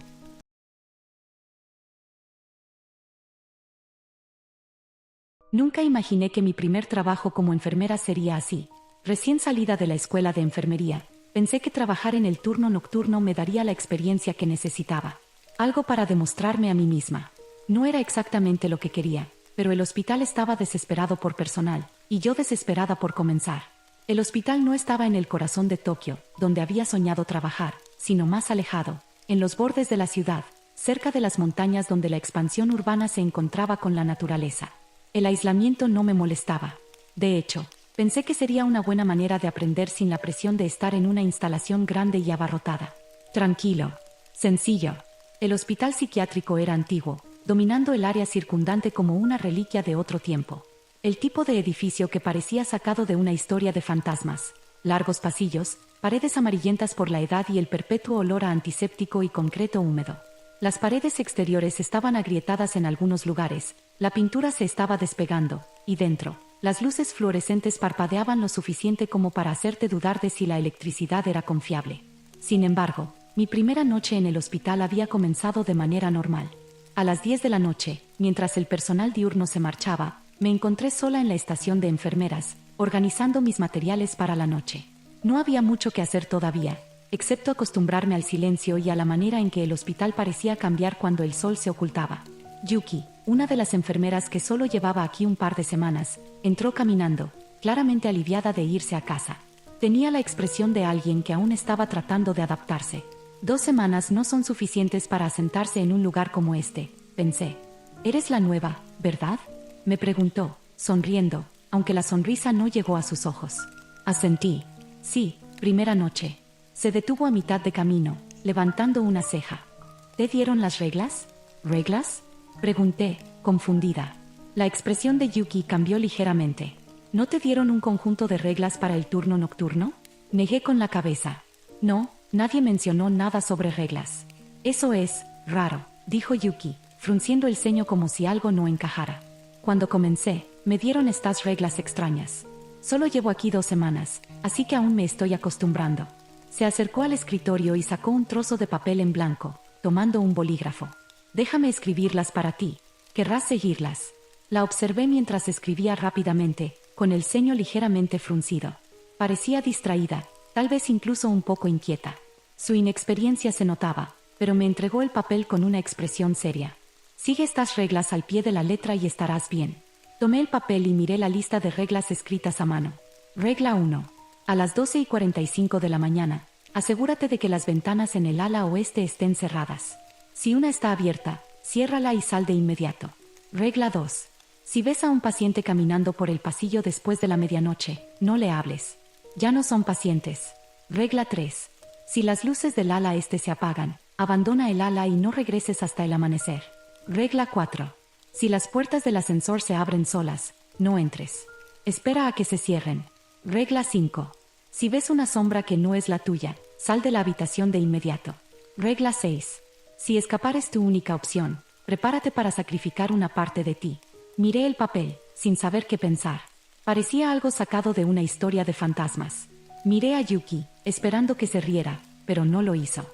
Nunca imaginé que mi primer trabajo como enfermera sería así. Recién salida de la escuela de enfermería, pensé que trabajar en el turno nocturno me daría la experiencia que necesitaba. Algo para demostrarme a mí misma. No era exactamente lo que quería, pero el hospital estaba desesperado por personal, y yo desesperada por comenzar. El hospital no estaba en el corazón de Tokio, donde había soñado trabajar, sino más alejado, en los bordes de la ciudad, cerca de las montañas donde la expansión urbana se encontraba con la naturaleza. El aislamiento no me molestaba. De hecho, pensé que sería una buena manera de aprender sin la presión de estar en una instalación grande y abarrotada. Tranquilo. Sencillo. El hospital psiquiátrico era antiguo, dominando el área circundante como una reliquia de otro tiempo. El tipo de edificio que parecía sacado de una historia de fantasmas. Largos pasillos, paredes amarillentas por la edad y el perpetuo olor a antiséptico y concreto húmedo. Las paredes exteriores estaban agrietadas en algunos lugares, la pintura se estaba despegando, y dentro, las luces fluorescentes parpadeaban lo suficiente como para hacerte dudar de si la electricidad era confiable. Sin embargo, mi primera noche en el hospital había comenzado de manera normal. A las 10 de la noche, mientras el personal diurno se marchaba, me encontré sola en la estación de enfermeras, organizando mis materiales para la noche. No había mucho que hacer todavía, excepto acostumbrarme al silencio y a la manera en que el hospital parecía cambiar cuando el sol se ocultaba. Yuki, una de las enfermeras que solo llevaba aquí un par de semanas, entró caminando, claramente aliviada de irse a casa. Tenía la expresión de alguien que aún estaba tratando de adaptarse. 2 semanas no son suficientes para asentarse en un lugar como este, pensé. ¿Eres la nueva, verdad?, me preguntó, sonriendo, aunque la sonrisa no llegó a sus ojos. Asentí. Sí, primera noche. Se detuvo a mitad de camino, levantando una ceja. ¿Te dieron las reglas? ¿Reglas?, pregunté, confundida. La expresión de Yuki cambió ligeramente. ¿No te dieron un conjunto de reglas para el turno nocturno? Negué con la cabeza. No, nadie mencionó nada sobre reglas. Eso es raro, dijo Yuki, frunciendo el ceño como si algo no encajara. Cuando comencé, me dieron estas reglas extrañas. Solo llevo aquí 2 semanas, así que aún me estoy acostumbrando. Se acercó al escritorio y sacó un trozo de papel en blanco. tomando un bolígrafo. Déjame escribirlas para ti. ¿Querrás seguirlas? La observé mientras escribía rápidamente, con el ceño ligeramente fruncido. Parecía distraída, tal vez incluso un poco inquieta. Su inexperiencia se notaba, pero me entregó el papel con una expresión seria. Sigue estas reglas al pie de la letra y estarás bien. Tomé el papel y miré la lista de reglas escritas a mano. Regla 1. A las 12:45 de la mañana, asegúrate de que las ventanas en el ala oeste estén cerradas. Si una está abierta, ciérrala y sal de inmediato. Regla 2. Si ves a un paciente caminando por el pasillo después de la medianoche, no le hables. Ya no son pacientes. Regla 3. Si las luces del ala este se apagan, abandona el ala y no regreses hasta el amanecer. Regla 4. Si las puertas del ascensor se abren solas, no entres. Espera a que se cierren. Regla 5. Si ves una sombra que no es la tuya, sal de la habitación de inmediato. Regla 6. Si escapar es tu única opción, prepárate para sacrificar una parte de ti. Miré el papel, sin saber qué pensar. Parecía algo sacado de una historia de fantasmas. Miré a Yuki, esperando que se riera, pero no lo hizo.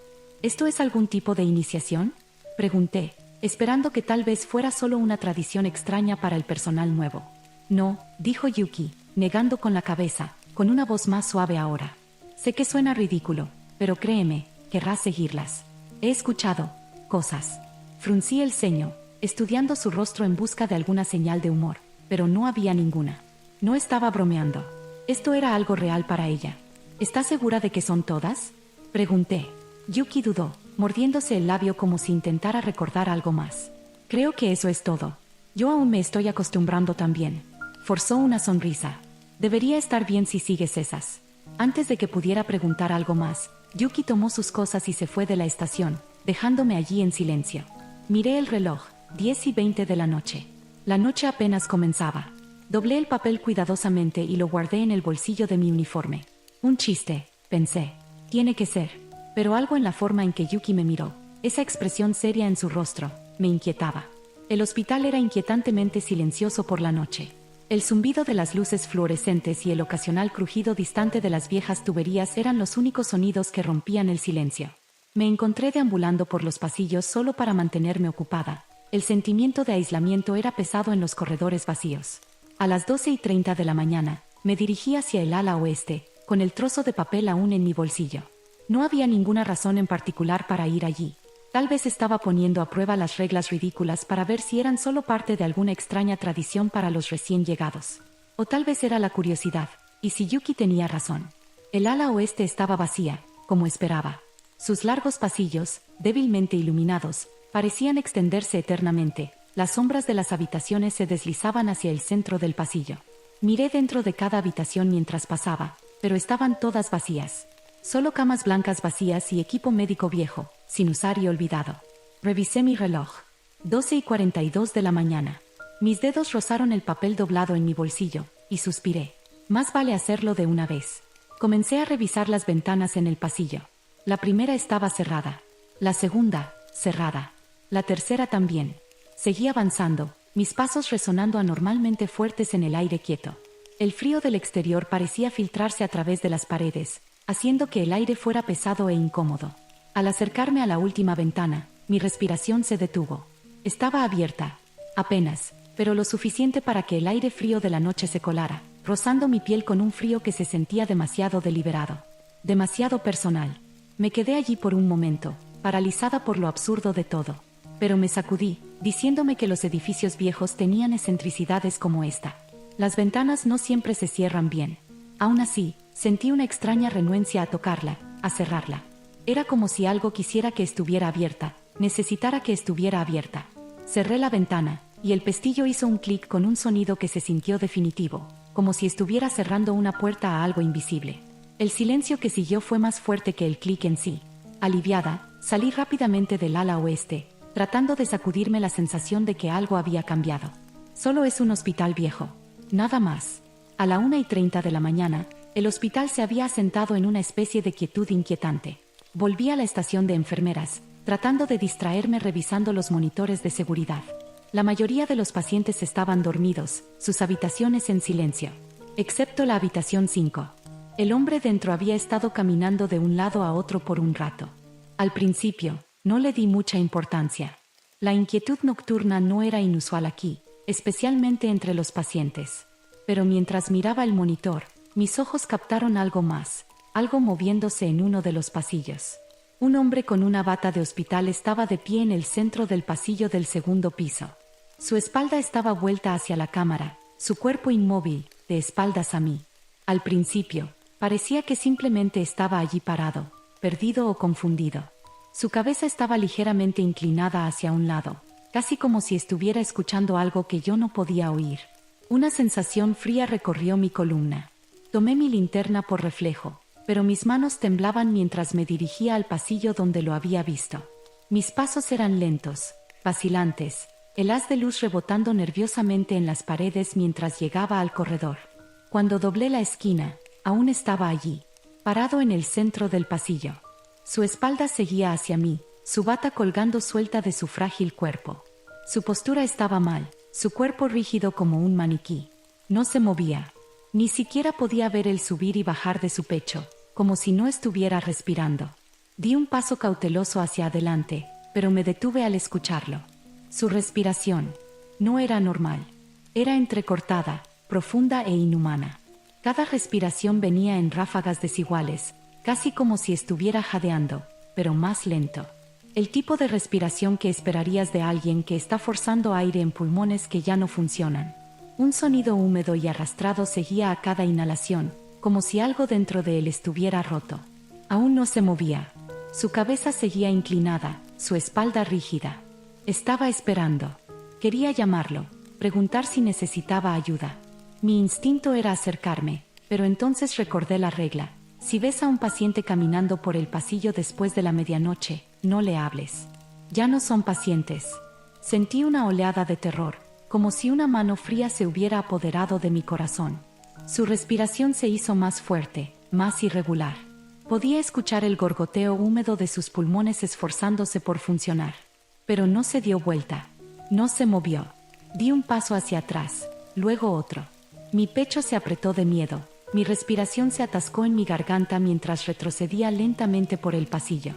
¿Esto es algún tipo de iniciación?, pregunté, esperando que tal vez fuera solo una tradición extraña para el personal nuevo. No, dijo Yuki, negando con la cabeza, con una voz más suave ahora. Sé que suena ridículo, pero créeme, querrás seguirlas. He escuchado cosas. Fruncí el ceño, estudiando su rostro en busca de alguna señal de humor, pero no había ninguna. No estaba bromeando. Esto era algo real para ella. ¿Estás segura de que son todas?, pregunté. Yuki dudó, mordiéndose el labio como si intentara recordar algo más. Creo que eso es todo. Yo aún me estoy acostumbrando también. Forzó una sonrisa. Debería estar bien si sigues esas. Antes de que pudiera preguntar algo más, Yuki tomó sus cosas y se fue de la estación, dejándome allí en silencio. Miré el reloj, 10:20 de la noche. La noche apenas comenzaba. Doblé el papel cuidadosamente y lo guardé en el bolsillo de mi uniforme. Un chiste, pensé. Tiene que ser. Pero algo en la forma en que Yuki me miró, esa expresión seria en su rostro, me inquietaba. El hospital era inquietantemente silencioso por la noche. El zumbido de las luces fluorescentes y el ocasional crujido distante de las viejas tuberías eran los únicos sonidos que rompían el silencio. Me encontré deambulando por los pasillos solo para mantenerme ocupada. El sentimiento de aislamiento era pesado en los corredores vacíos. A las 12:30 de la mañana, me dirigí hacia el ala oeste, con el trozo de papel aún en mi bolsillo. No había ninguna razón en particular para ir allí. Tal vez estaba poniendo a prueba las reglas ridículas para ver si eran solo parte de alguna extraña tradición para los recién llegados. O tal vez era la curiosidad, y si Yuki tenía razón. El ala oeste estaba vacía, como esperaba. Sus largos pasillos, débilmente iluminados, parecían extenderse eternamente. Las sombras de las habitaciones se deslizaban hacia el centro del pasillo. Miré dentro de cada habitación mientras pasaba, pero estaban todas vacías. Solo camas blancas vacías y equipo médico viejo, sin usar y olvidado. Revisé mi reloj. 12:42 de la mañana. Mis dedos rozaron el papel doblado en mi bolsillo, y suspiré. Más vale hacerlo de una vez. Comencé a revisar las ventanas en el pasillo. La primera estaba cerrada. La segunda, cerrada. La tercera también. Seguí avanzando, mis pasos resonando anormalmente fuertes en el aire quieto. El frío del exterior parecía filtrarse a través de las paredes, haciendo que el aire fuera pesado e incómodo. Al acercarme a la última ventana, mi respiración se detuvo. Estaba abierta, apenas, pero lo suficiente para que el aire frío de la noche se colara, rozando mi piel con un frío que se sentía demasiado deliberado, demasiado personal. Me quedé allí por un momento, paralizada por lo absurdo de todo. Pero me sacudí, diciéndome que los edificios viejos tenían excentricidades como esta. Las ventanas no siempre se cierran bien. Aún así, sentí una extraña renuencia a tocarla, a cerrarla. Era como si algo quisiera que estuviera abierta, necesitara que estuviera abierta. Cerré la ventana, y el pestillo hizo un clic con un sonido que se sintió definitivo, como si estuviera cerrando una puerta a algo invisible. El silencio que siguió fue más fuerte que el clic en sí. Aliviada, salí rápidamente del ala oeste, tratando de sacudirme la sensación de que algo había cambiado. Solo es un hospital viejo. Nada más. A la 1:30 de la mañana, el hospital se había asentado en una especie de quietud inquietante. Volví a la estación de enfermeras, tratando de distraerme revisando los monitores de seguridad. La mayoría de los pacientes estaban dormidos, sus habitaciones en silencio. Excepto la habitación 5. El hombre dentro había estado caminando de un lado a otro por un rato. Al principio, No le di mucha importancia. La inquietud nocturna no era inusual aquí, especialmente entre los pacientes. Pero mientras miraba el monitor, mis ojos captaron algo más, algo moviéndose en uno de los pasillos. Un hombre con una bata de hospital estaba de pie en el centro del pasillo del segundo piso. Su espalda estaba vuelta hacia la cámara, su cuerpo inmóvil, de espaldas a mí. Al principio, parecía que simplemente estaba allí parado, perdido o confundido. Su cabeza estaba ligeramente inclinada hacia un lado, casi como si estuviera escuchando algo que yo no podía oír. Una sensación fría recorrió mi columna. Tomé mi linterna por reflejo, pero mis manos temblaban mientras me dirigía al pasillo donde lo había visto. Mis pasos eran lentos, vacilantes, el haz de luz rebotando nerviosamente en las paredes mientras llegaba al corredor. Cuando doblé la esquina, aún estaba allí, parado en el centro del pasillo. Su espalda seguía hacia mí, su bata colgando suelta de su frágil cuerpo. Su postura estaba mal, su cuerpo rígido como un maniquí. No se movía. Ni siquiera podía ver el subir y bajar de su pecho, como si no estuviera respirando. Di un paso cauteloso hacia adelante, pero me detuve al escucharlo. Su respiración no era normal. Era entrecortada, profunda e inhumana. Cada respiración venía en ráfagas desiguales, casi como si estuviera jadeando, pero más lento. El tipo de respiración que esperarías de alguien que está forzando aire en pulmones que ya no funcionan. Un sonido húmedo y arrastrado seguía a cada inhalación, como si algo dentro de él estuviera roto. Aún no se movía. Su cabeza seguía inclinada, su espalda rígida. Estaba esperando. Quería llamarlo, preguntar si necesitaba ayuda. Mi instinto era acercarme, pero entonces recordé la regla. Si ves a un paciente caminando por el pasillo después de la medianoche, no le hables. Ya no son pacientes. Sentí una oleada de terror, como si una mano fría se hubiera apoderado de mi corazón. Su respiración se hizo más fuerte, más irregular. Podía escuchar el gorgoteo húmedo de sus pulmones esforzándose por funcionar. Pero no se dio vuelta. No se movió. Di un paso hacia atrás, luego otro. Mi pecho se apretó de miedo. Mi respiración se atascó en mi garganta mientras retrocedía lentamente por el pasillo.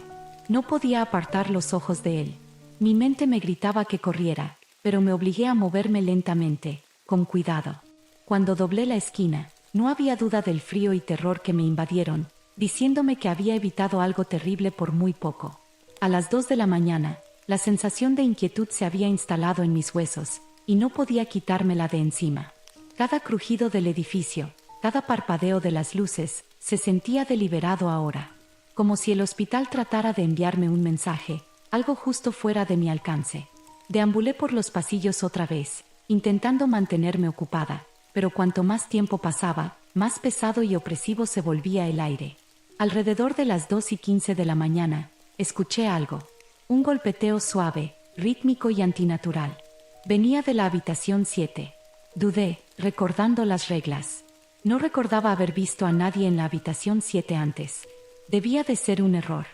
No podía apartar los ojos de él. Mi mente me gritaba que corriera, pero me obligué a moverme lentamente, con cuidado. Cuando doblé la esquina, no había duda del frío y terror que me invadieron, diciéndome que había evitado algo terrible por muy poco. A las 2 de la mañana, la sensación de inquietud se había instalado en mis huesos, y no podía quitármela de encima. Cada crujido del edificio, cada parpadeo de las luces, se sentía deliberado ahora. Como si el hospital tratara de enviarme un mensaje, algo justo fuera de mi alcance. Deambulé por los pasillos otra vez, intentando mantenerme ocupada, pero cuanto más tiempo pasaba, más pesado y opresivo se volvía el aire. Alrededor de las 2:15 de la mañana, escuché algo. Un golpeteo suave, rítmico y antinatural. Venía de la habitación 7. Dudé, recordando las reglas. No recordaba haber visto a nadie en la habitación 7 antes. Debía de ser un error.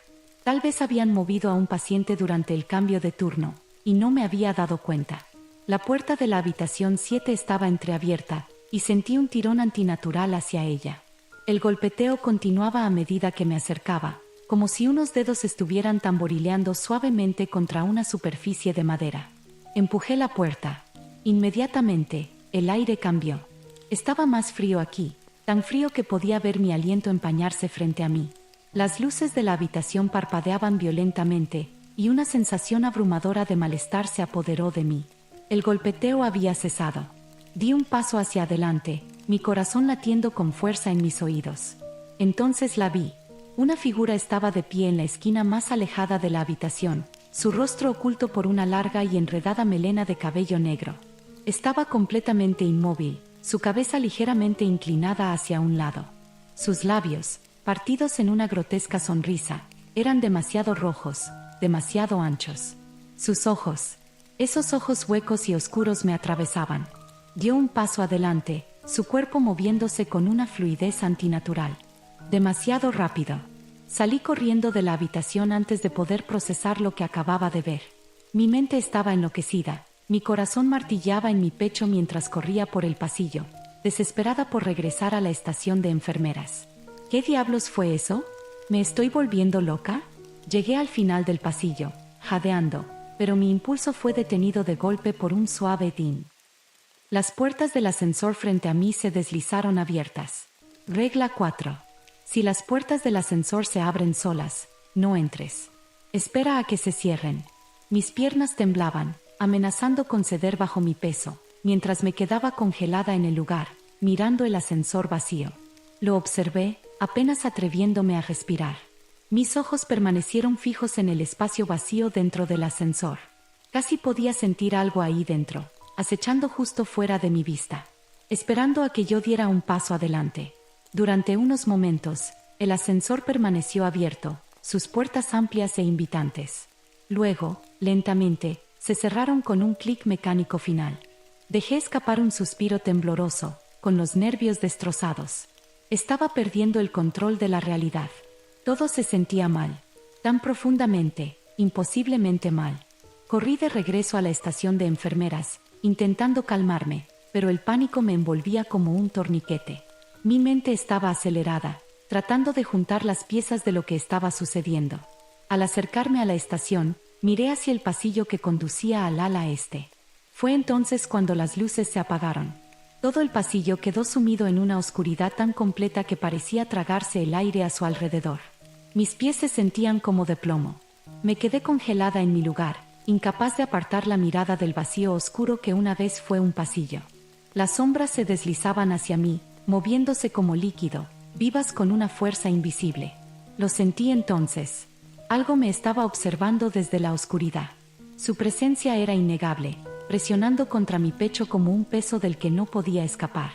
Tal vez habían movido a un paciente durante el cambio de turno, y no me había dado cuenta. La puerta de la habitación 7 estaba entreabierta, y sentí un tirón antinatural hacia ella. El golpeteo continuaba a medida que me acercaba, como si unos dedos estuvieran tamborileando suavemente contra una superficie de madera. Empujé la puerta. Inmediatamente, el aire cambió. Estaba más frío aquí, tan frío que podía ver mi aliento empañarse frente a mí. Las luces de la habitación parpadeaban violentamente, y una sensación abrumadora de malestar se apoderó de mí. El golpeteo había cesado. Di un paso hacia adelante, mi corazón latiendo con fuerza en mis oídos. Entonces la vi. Una figura estaba de pie en la esquina más alejada de la habitación, su rostro oculto por una larga y enredada melena de cabello negro. Estaba completamente inmóvil, su cabeza ligeramente inclinada hacia un lado. Sus labios, partidos en una grotesca sonrisa, eran demasiado rojos, demasiado anchos. Sus ojos, esos ojos huecos y oscuros me atravesaban. Dio un paso adelante, su cuerpo moviéndose con una fluidez antinatural. Demasiado rápido. Salí corriendo de la habitación antes de poder procesar lo que acababa de ver. Mi mente estaba enloquecida, mi corazón martillaba en mi pecho mientras corría por el pasillo, desesperada por regresar a la estación de enfermeras. ¿Qué diablos fue eso? ¿Me estoy volviendo loca? Llegué al final del pasillo, jadeando, pero mi impulso fue detenido de golpe por un suave din. Las puertas del ascensor frente a mí se deslizaron abiertas. Regla 4. Si las puertas del ascensor se abren solas, no entres. Espera a que se cierren. Mis piernas temblaban, amenazando con ceder bajo mi peso, mientras me quedaba congelada en el lugar, mirando el ascensor vacío. Lo observé, apenas atreviéndome a respirar. Mis ojos permanecieron fijos en el espacio vacío dentro del ascensor. Casi podía sentir algo ahí dentro, acechando justo fuera de mi vista, esperando a que yo diera un paso adelante. Durante unos momentos, el ascensor permaneció abierto, sus puertas amplias e invitantes. Luego, lentamente, se cerraron con un clic mecánico final. Dejé escapar un suspiro tembloroso, con los nervios destrozados. Estaba perdiendo el control de la realidad. Todo se sentía mal, tan profundamente, imposiblemente mal. Corrí de regreso a la estación de enfermeras, intentando calmarme, pero el pánico me envolvía como un torniquete. Mi mente estaba acelerada, tratando de juntar las piezas de lo que estaba sucediendo. Al acercarme a la estación, miré hacia el pasillo que conducía al ala este. Fue entonces cuando las luces se apagaron. Todo el pasillo quedó sumido en una oscuridad tan completa que parecía tragarse el aire a su alrededor. Mis pies se sentían como de plomo. Me quedé congelada en mi lugar, incapaz de apartar la mirada del vacío oscuro que una vez fue un pasillo. Las sombras se deslizaban hacia mí, moviéndose como líquido, vivas con una fuerza invisible. Lo sentí entonces. Algo me estaba observando desde la oscuridad. Su presencia era innegable, presionando contra mi pecho como un peso del que no podía escapar.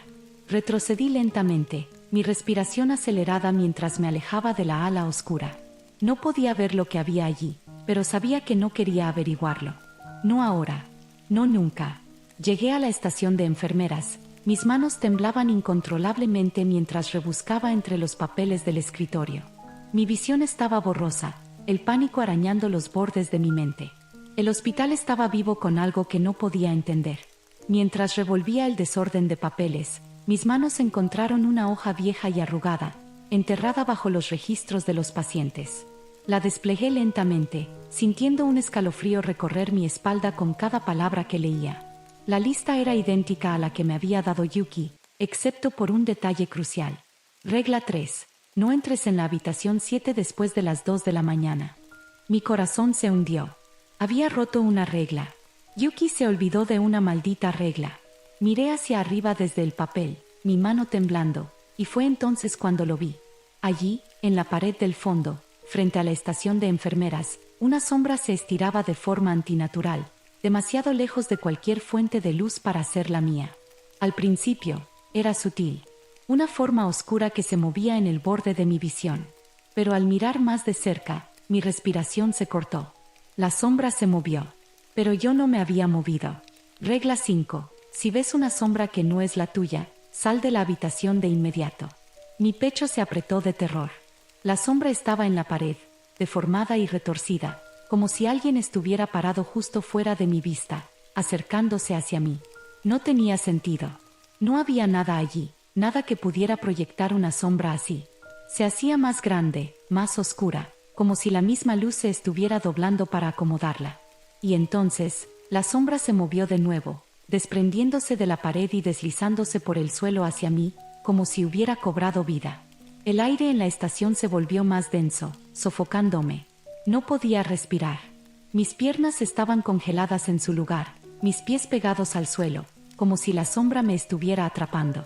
Retrocedí lentamente, mi respiración acelerada mientras me alejaba de la ala oscura. No podía ver lo que había allí, pero sabía que no quería averiguarlo. No ahora. No nunca. Llegué a la estación de enfermeras. Mis manos temblaban incontrolablemente mientras rebuscaba entre los papeles del escritorio. Mi visión estaba borrosa, el pánico arañando los bordes de mi mente. El hospital estaba vivo con algo que no podía entender. Mientras revolvía el desorden de papeles, mis manos encontraron una hoja vieja y arrugada, enterrada bajo los registros de los pacientes. La desplegué lentamente, sintiendo un escalofrío recorrer mi espalda con cada palabra que leía. La lista era idéntica a la que me había dado Yuki, excepto por un detalle crucial. Regla 3. No entres en la habitación 7 después de las 2 de la mañana. Mi corazón se hundió. Había roto una regla. Yuki se olvidó de una maldita regla. Miré hacia arriba desde el papel, mi mano temblando, y fue entonces cuando lo vi. Allí, en la pared del fondo, frente a la estación de enfermeras, una sombra se estiraba de forma antinatural, demasiado lejos de cualquier fuente de luz para ser la mía. Al principio, era sutil, una forma oscura que se movía en el borde de mi visión. Pero al mirar más de cerca, mi respiración se cortó. La sombra se movió, pero yo no me había movido. Regla 5. Si ves una sombra que no es la tuya, sal de la habitación de inmediato. Mi pecho se apretó de terror. La sombra estaba en la pared, deformada y retorcida, como si alguien estuviera parado justo fuera de mi vista, acercándose hacia mí. No tenía sentido. No había nada allí, nada que pudiera proyectar una sombra así. Se hacía más grande, más oscura, como si la misma luz se estuviera doblando para acomodarla. Y entonces, la sombra se movió de nuevo, desprendiéndose de la pared y deslizándose por el suelo hacia mí, como si hubiera cobrado vida. El aire en la estación se volvió más denso, sofocándome. No podía respirar. Mis piernas estaban congeladas en su lugar, mis pies pegados al suelo, como si la sombra me estuviera atrapando.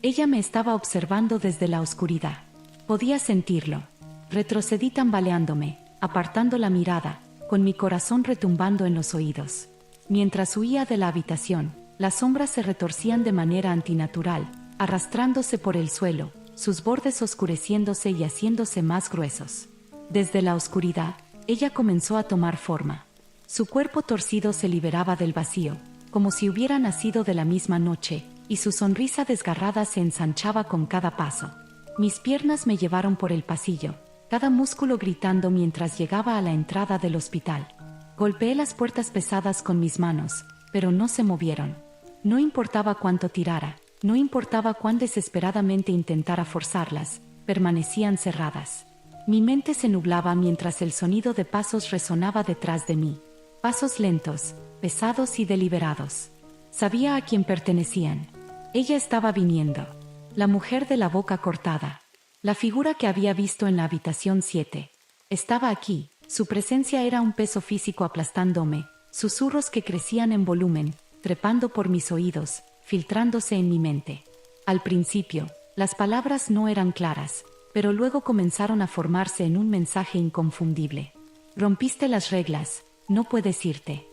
Ella me estaba observando desde la oscuridad. Podía sentirlo. Retrocedí tambaleándome, apartando la mirada, con mi corazón retumbando en los oídos. Mientras huía de la habitación, las sombras se retorcían de manera antinatural, arrastrándose por el suelo, sus bordes oscureciéndose y haciéndose más gruesos. Desde la oscuridad, ella comenzó a tomar forma. Su cuerpo torcido se liberaba del vacío, como si hubiera nacido de la misma noche, y su sonrisa desgarrada se ensanchaba con cada paso. Mis piernas me llevaron por el pasillo, cada músculo gritando mientras llegaba a la entrada del hospital. Golpeé las puertas pesadas con mis manos, pero no se movieron. No importaba cuánto tirara, no importaba cuán desesperadamente intentara forzarlas, permanecían cerradas. Mi mente se nublaba mientras el sonido de pasos resonaba detrás de mí. Pasos lentos, pesados y deliberados. Sabía a quién pertenecían. Ella estaba viniendo. La mujer de la boca cortada. La figura que había visto en la habitación 7. Estaba aquí. Su presencia era un peso físico aplastándome, susurros que crecían en volumen, trepando por mis oídos, filtrándose en mi mente. Al principio, las palabras no eran claras, pero luego comenzaron a formarse en un mensaje inconfundible. Rompiste las reglas, no puedes irte.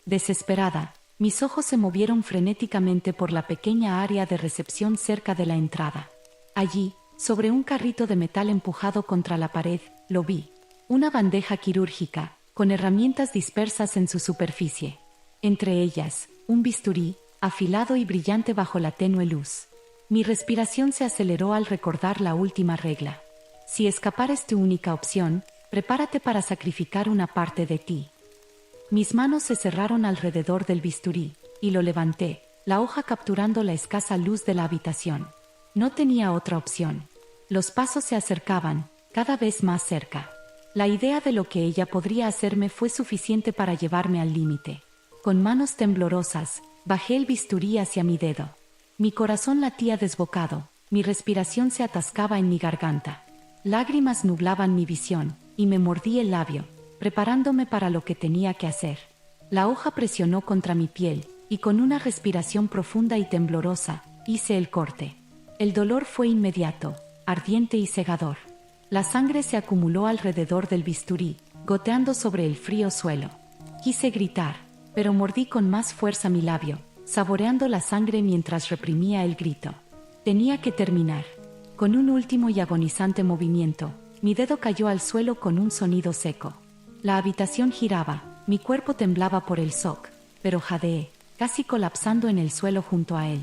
Desesperada, mis ojos se movieron frenéticamente por la pequeña área de recepción cerca de la entrada. Allí, sobre un carrito de metal empujado contra la pared, lo vi. Una bandeja quirúrgica, con herramientas dispersas en su superficie. Entre ellas, un bisturí, afilado y brillante bajo la tenue luz. Mi respiración se aceleró al recordar la última regla. Si escapar es tu única opción, prepárate para sacrificar una parte de ti. Mis manos se cerraron alrededor del bisturí, y lo levanté, la hoja capturando la escasa luz de la habitación. No tenía otra opción. Los pasos se acercaban, cada vez más cerca. La idea de lo que ella podría hacerme fue suficiente para llevarme al límite. Con manos temblorosas, bajé el bisturí hacia mi dedo. Mi corazón latía desbocado, mi respiración se atascaba en mi garganta. Lágrimas nublaban mi visión, y me mordí el labio, preparándome para lo que tenía que hacer. La hoja presionó contra mi piel, y con una respiración profunda y temblorosa, hice el corte. El dolor fue inmediato, ardiente y cegador. La sangre se acumuló alrededor del bisturí, goteando sobre el frío suelo. Quise gritar, pero mordí con más fuerza mi labio, saboreando la sangre mientras reprimía el grito. Tenía que terminar. Con un último y agonizante movimiento, mi dedo cayó al suelo con un sonido seco. La habitación giraba, mi cuerpo temblaba por el shock, pero jadeé, casi colapsando en el suelo junto a él.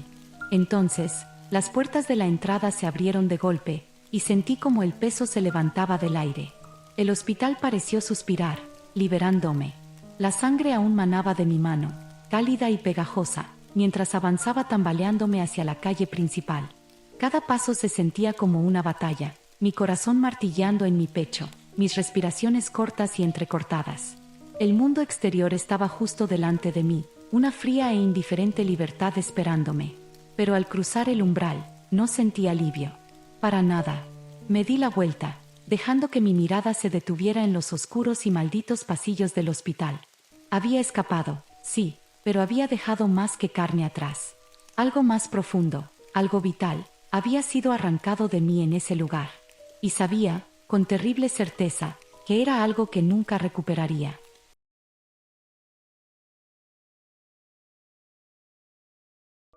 Entonces, las puertas de la entrada se abrieron de golpe, y sentí como el peso se levantaba del aire. El hospital pareció suspirar, liberándome. La sangre aún manaba de mi mano, cálida y pegajosa, mientras avanzaba tambaleándome hacia la calle principal. Cada paso se sentía como una batalla, mi corazón martilleando en mi pecho, mis respiraciones cortas y entrecortadas. El mundo exterior estaba justo delante de mí, una fría e indiferente libertad esperándome. Pero al cruzar el umbral, no sentí alivio. Para nada. Me di la vuelta, dejando que mi mirada se detuviera en los oscuros y malditos pasillos del hospital. Había escapado, sí, pero había dejado más que carne atrás. Algo más profundo, algo vital, había sido arrancado de mí en ese lugar. Y sabía, con terrible certeza, que era algo que nunca recuperaría.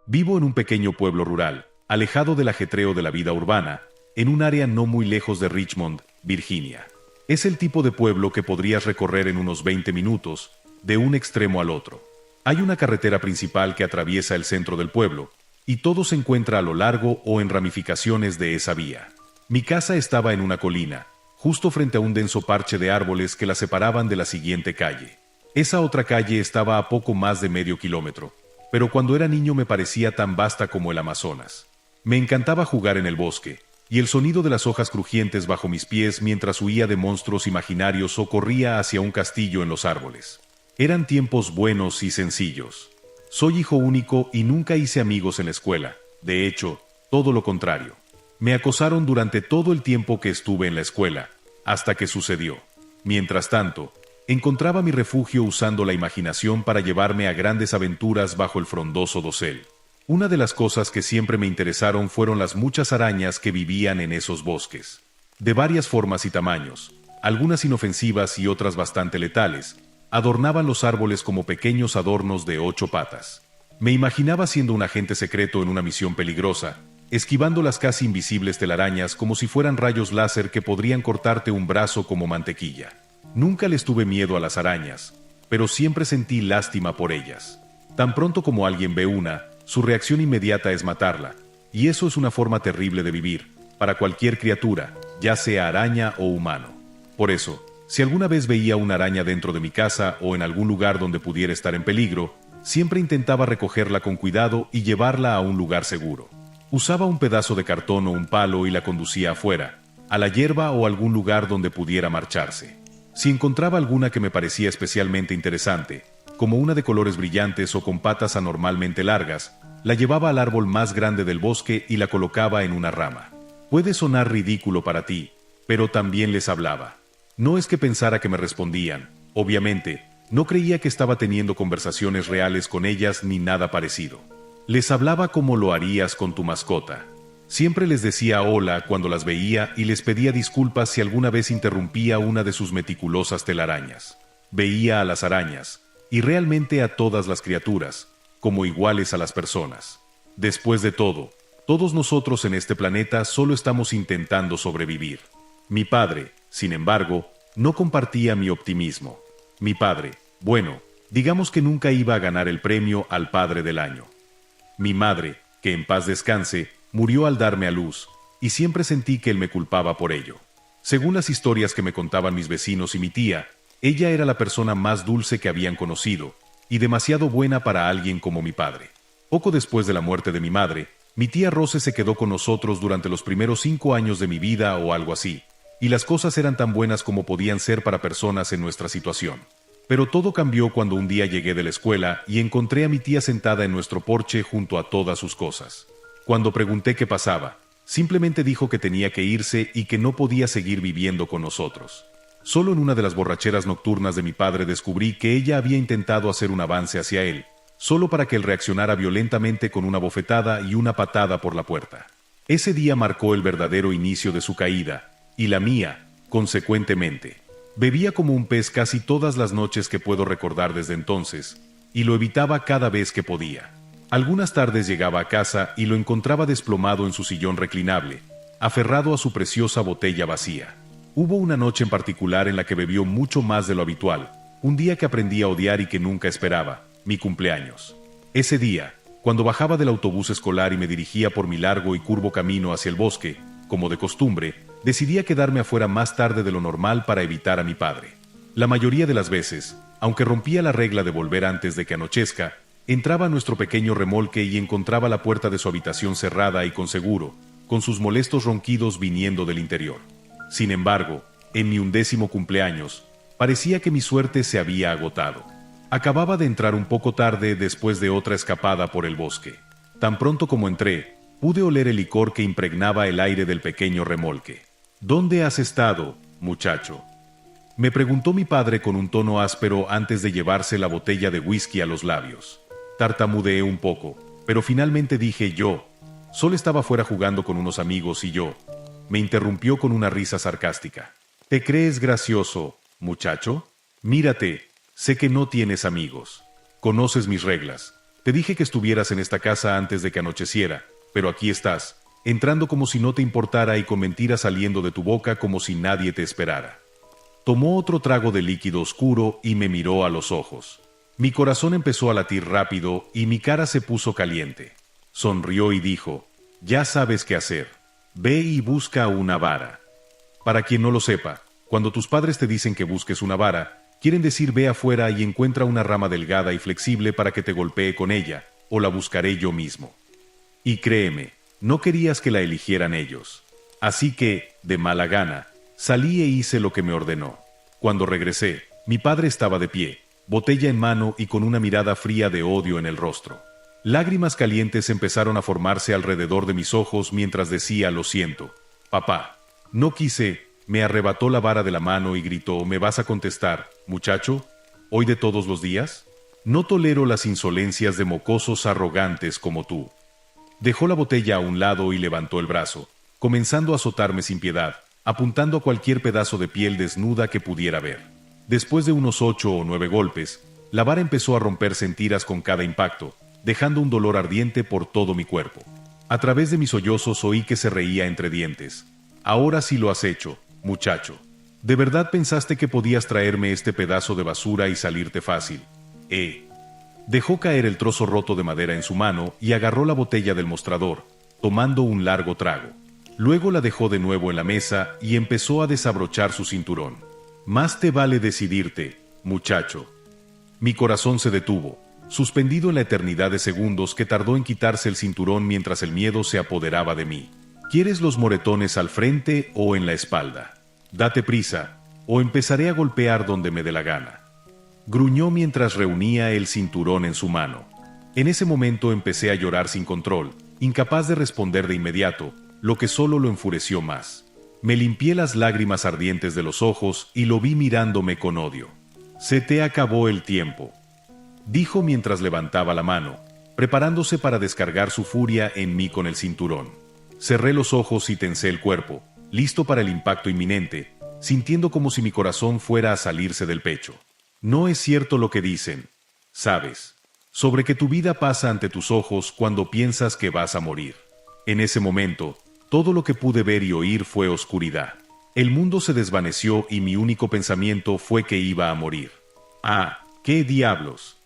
Vivo en un pequeño pueblo rural, alejado del ajetreo de la vida urbana, en un área no muy lejos de Richmond, Virginia. Es el tipo de pueblo que podrías recorrer en unos 20 minutos, de un extremo al otro. Hay una carretera principal que atraviesa el centro del pueblo, y todo se encuentra a lo largo o en ramificaciones de esa vía. Mi casa estaba en una colina, justo frente a un denso parche de árboles que la separaban de la siguiente calle. Esa otra calle estaba a poco más de medio kilómetro, pero cuando era niño me parecía tan vasta como el Amazonas. Me encantaba jugar en el bosque, y el sonido de las hojas crujientes bajo mis pies mientras huía de monstruos imaginarios o corría hacia un castillo en los árboles. Eran tiempos buenos y sencillos. Soy hijo único y nunca hice amigos en la escuela. De hecho, todo lo contrario. Me acosaron durante todo el tiempo que estuve en la escuela, hasta que sucedió. Mientras tanto, encontraba mi refugio usando la imaginación para llevarme a grandes aventuras bajo el frondoso dosel. Una de las cosas que siempre me interesaron fueron las muchas arañas que vivían en esos bosques. De varias formas y tamaños, algunas inofensivas y otras bastante letales, adornaban los árboles como pequeños adornos de 8 patas. Me imaginaba siendo un agente secreto en una misión peligrosa, esquivando las casi invisibles telarañas como si fueran rayos láser que podrían cortarte un brazo como mantequilla. Nunca les tuve miedo a las arañas, pero siempre sentí lástima por ellas. Tan pronto como alguien ve una, su reacción inmediata es matarla, y eso es una forma terrible de vivir, para cualquier criatura, ya sea araña o humano. Por eso, si alguna vez veía una araña dentro de mi casa o en algún lugar donde pudiera estar en peligro, siempre intentaba recogerla con cuidado y llevarla a un lugar seguro. Usaba un pedazo de cartón o un palo y la conducía afuera, a la hierba o algún lugar donde pudiera marcharse. Si encontraba alguna que me parecía especialmente interesante, como una de colores brillantes o con patas anormalmente largas, la llevaba al árbol más grande del bosque y la colocaba en una rama. Puede sonar ridículo para ti, pero también les hablaba. No es que pensara que me respondían, obviamente, no creía que estaba teniendo conversaciones reales con ellas ni nada parecido. Les hablaba como lo harías con tu mascota. Siempre les decía hola cuando las veía y les pedía disculpas si alguna vez interrumpía una de sus meticulosas telarañas. Veía a las arañas, y realmente a todas las criaturas, como iguales a las personas. Después de todo, todos nosotros en este planeta solo estamos intentando sobrevivir. Mi padre, sin embargo, no compartía mi optimismo. Mi padre, bueno, digamos que nunca iba a ganar el premio al padre del año. Mi madre, que en paz descanse, murió al darme a luz, y siempre sentí que él me culpaba por ello. Según las historias que me contaban mis vecinos y mi tía, ella era la persona más dulce que habían conocido, y demasiado buena para alguien como mi padre. Poco después de la muerte de mi madre, mi tía Rose se quedó con nosotros durante los primeros 5 años de mi vida o algo así, y las cosas eran tan buenas como podían ser para personas en nuestra situación. Pero todo cambió cuando un día llegué de la escuela y encontré a mi tía sentada en nuestro porche junto a todas sus cosas. Cuando pregunté qué pasaba, simplemente dijo que tenía que irse y que no podía seguir viviendo con nosotros. Solo en una de las borracheras nocturnas de mi padre descubrí que ella había intentado hacer un avance hacia él, solo para que él reaccionara violentamente con una bofetada y una patada por la puerta. Ese día marcó el verdadero inicio de su caída, y la mía, consecuentemente. Bebía como un pez casi todas las noches que puedo recordar desde entonces, y lo evitaba cada vez que podía. Algunas tardes llegaba a casa y lo encontraba desplomado en su sillón reclinable, aferrado a su preciosa botella vacía. Hubo una noche en particular en la que bebió mucho más de lo habitual, un día que aprendí a odiar y que nunca esperaba, mi cumpleaños. Ese día, cuando bajaba del autobús escolar y me dirigía por mi largo y curvo camino hacia el bosque, como de costumbre, decidí quedarme afuera más tarde de lo normal para evitar a mi padre. La mayoría de las veces, aunque rompía la regla de volver antes de que anochezca, entraba a nuestro pequeño remolque y encontraba la puerta de su habitación cerrada y con seguro, con sus molestos ronquidos viniendo del interior. Sin embargo, en mi 11º cumpleaños, parecía que mi suerte se había agotado. Acababa de entrar un poco tarde después de otra escapada por el bosque. Tan pronto como entré, pude oler el licor que impregnaba el aire del pequeño remolque. ¿Dónde has estado, muchacho?, me preguntó mi padre con un tono áspero antes de llevarse la botella de whisky a los labios. Tartamudeé un poco, pero finalmente dije yo. Solo estaba fuera jugando con unos amigos y yo. Me interrumpió con una risa sarcástica. ¿Te crees gracioso, muchacho? Mírate, sé que no tienes amigos. Conoces mis reglas. Te dije que estuvieras en esta casa antes de que anocheciera, pero aquí estás, entrando como si no te importara y con mentiras saliendo de tu boca como si nadie te esperara. Tomó otro trago de líquido oscuro y me miró a los ojos. Mi corazón empezó a latir rápido y mi cara se puso caliente. Sonrió y dijo, ya sabes qué hacer. Ve y busca una vara. Para quien no lo sepa, cuando tus padres te dicen que busques una vara, quieren decir ve afuera y encuentra una rama delgada y flexible para que te golpee con ella, o la buscaré yo mismo. Y créeme, no querías que la eligieran ellos. Así que, de mala gana, salí e hice lo que me ordenó. Cuando regresé, mi padre estaba de pie, botella en mano y con una mirada fría de odio en el rostro. Lágrimas calientes empezaron a formarse alrededor de mis ojos mientras decía lo siento. Papá, no quise, me arrebató la vara de la mano y gritó, ¿me vas a contestar, muchacho? ¿Hoy de todos los días? No tolero las insolencias de mocosos arrogantes como tú. Dejó la botella a un lado y levantó el brazo, comenzando a azotarme sin piedad, apuntando a cualquier pedazo de piel desnuda que pudiera ver. Después de unos 8 o 9 golpes, la vara empezó a romperse en tiras con cada impacto, dejando un dolor ardiente por todo mi cuerpo. A través de mis sollozos oí que se reía entre dientes. Ahora sí lo has hecho, muchacho. ¿De verdad pensaste que podías traerme este pedazo de basura y salirte fácil? Dejó caer el trozo roto de madera en su mano y agarró la botella del mostrador, tomando un largo trago. Luego la dejó de nuevo en la mesa y empezó a desabrochar su cinturón. Más te vale decidirte, muchacho. Mi corazón se detuvo, suspendido en la eternidad de segundos que tardó en quitarse el cinturón mientras el miedo se apoderaba de mí. ¿Quieres los moretones al frente o en la espalda? Date prisa, o empezaré a golpear donde me dé la gana. Gruñó mientras reunía el cinturón en su mano. En ese momento empecé a llorar sin control, incapaz de responder de inmediato, lo que solo lo enfureció más. Me limpié las lágrimas ardientes de los ojos y lo vi mirándome con odio. «Se te acabó el tiempo», dijo mientras levantaba la mano, preparándose para descargar su furia en mí con el cinturón. Cerré los ojos y tensé el cuerpo, listo para el impacto inminente, sintiendo como si mi corazón fuera a salirse del pecho. No es cierto lo que dicen, ¿sabes? Sobre que tu vida pasa ante tus ojos cuando piensas que vas a morir. En ese momento, todo lo que pude ver y oír fue oscuridad. El mundo se desvaneció y mi único pensamiento fue que iba a morir. ¡Ah! ¡Qué diablos!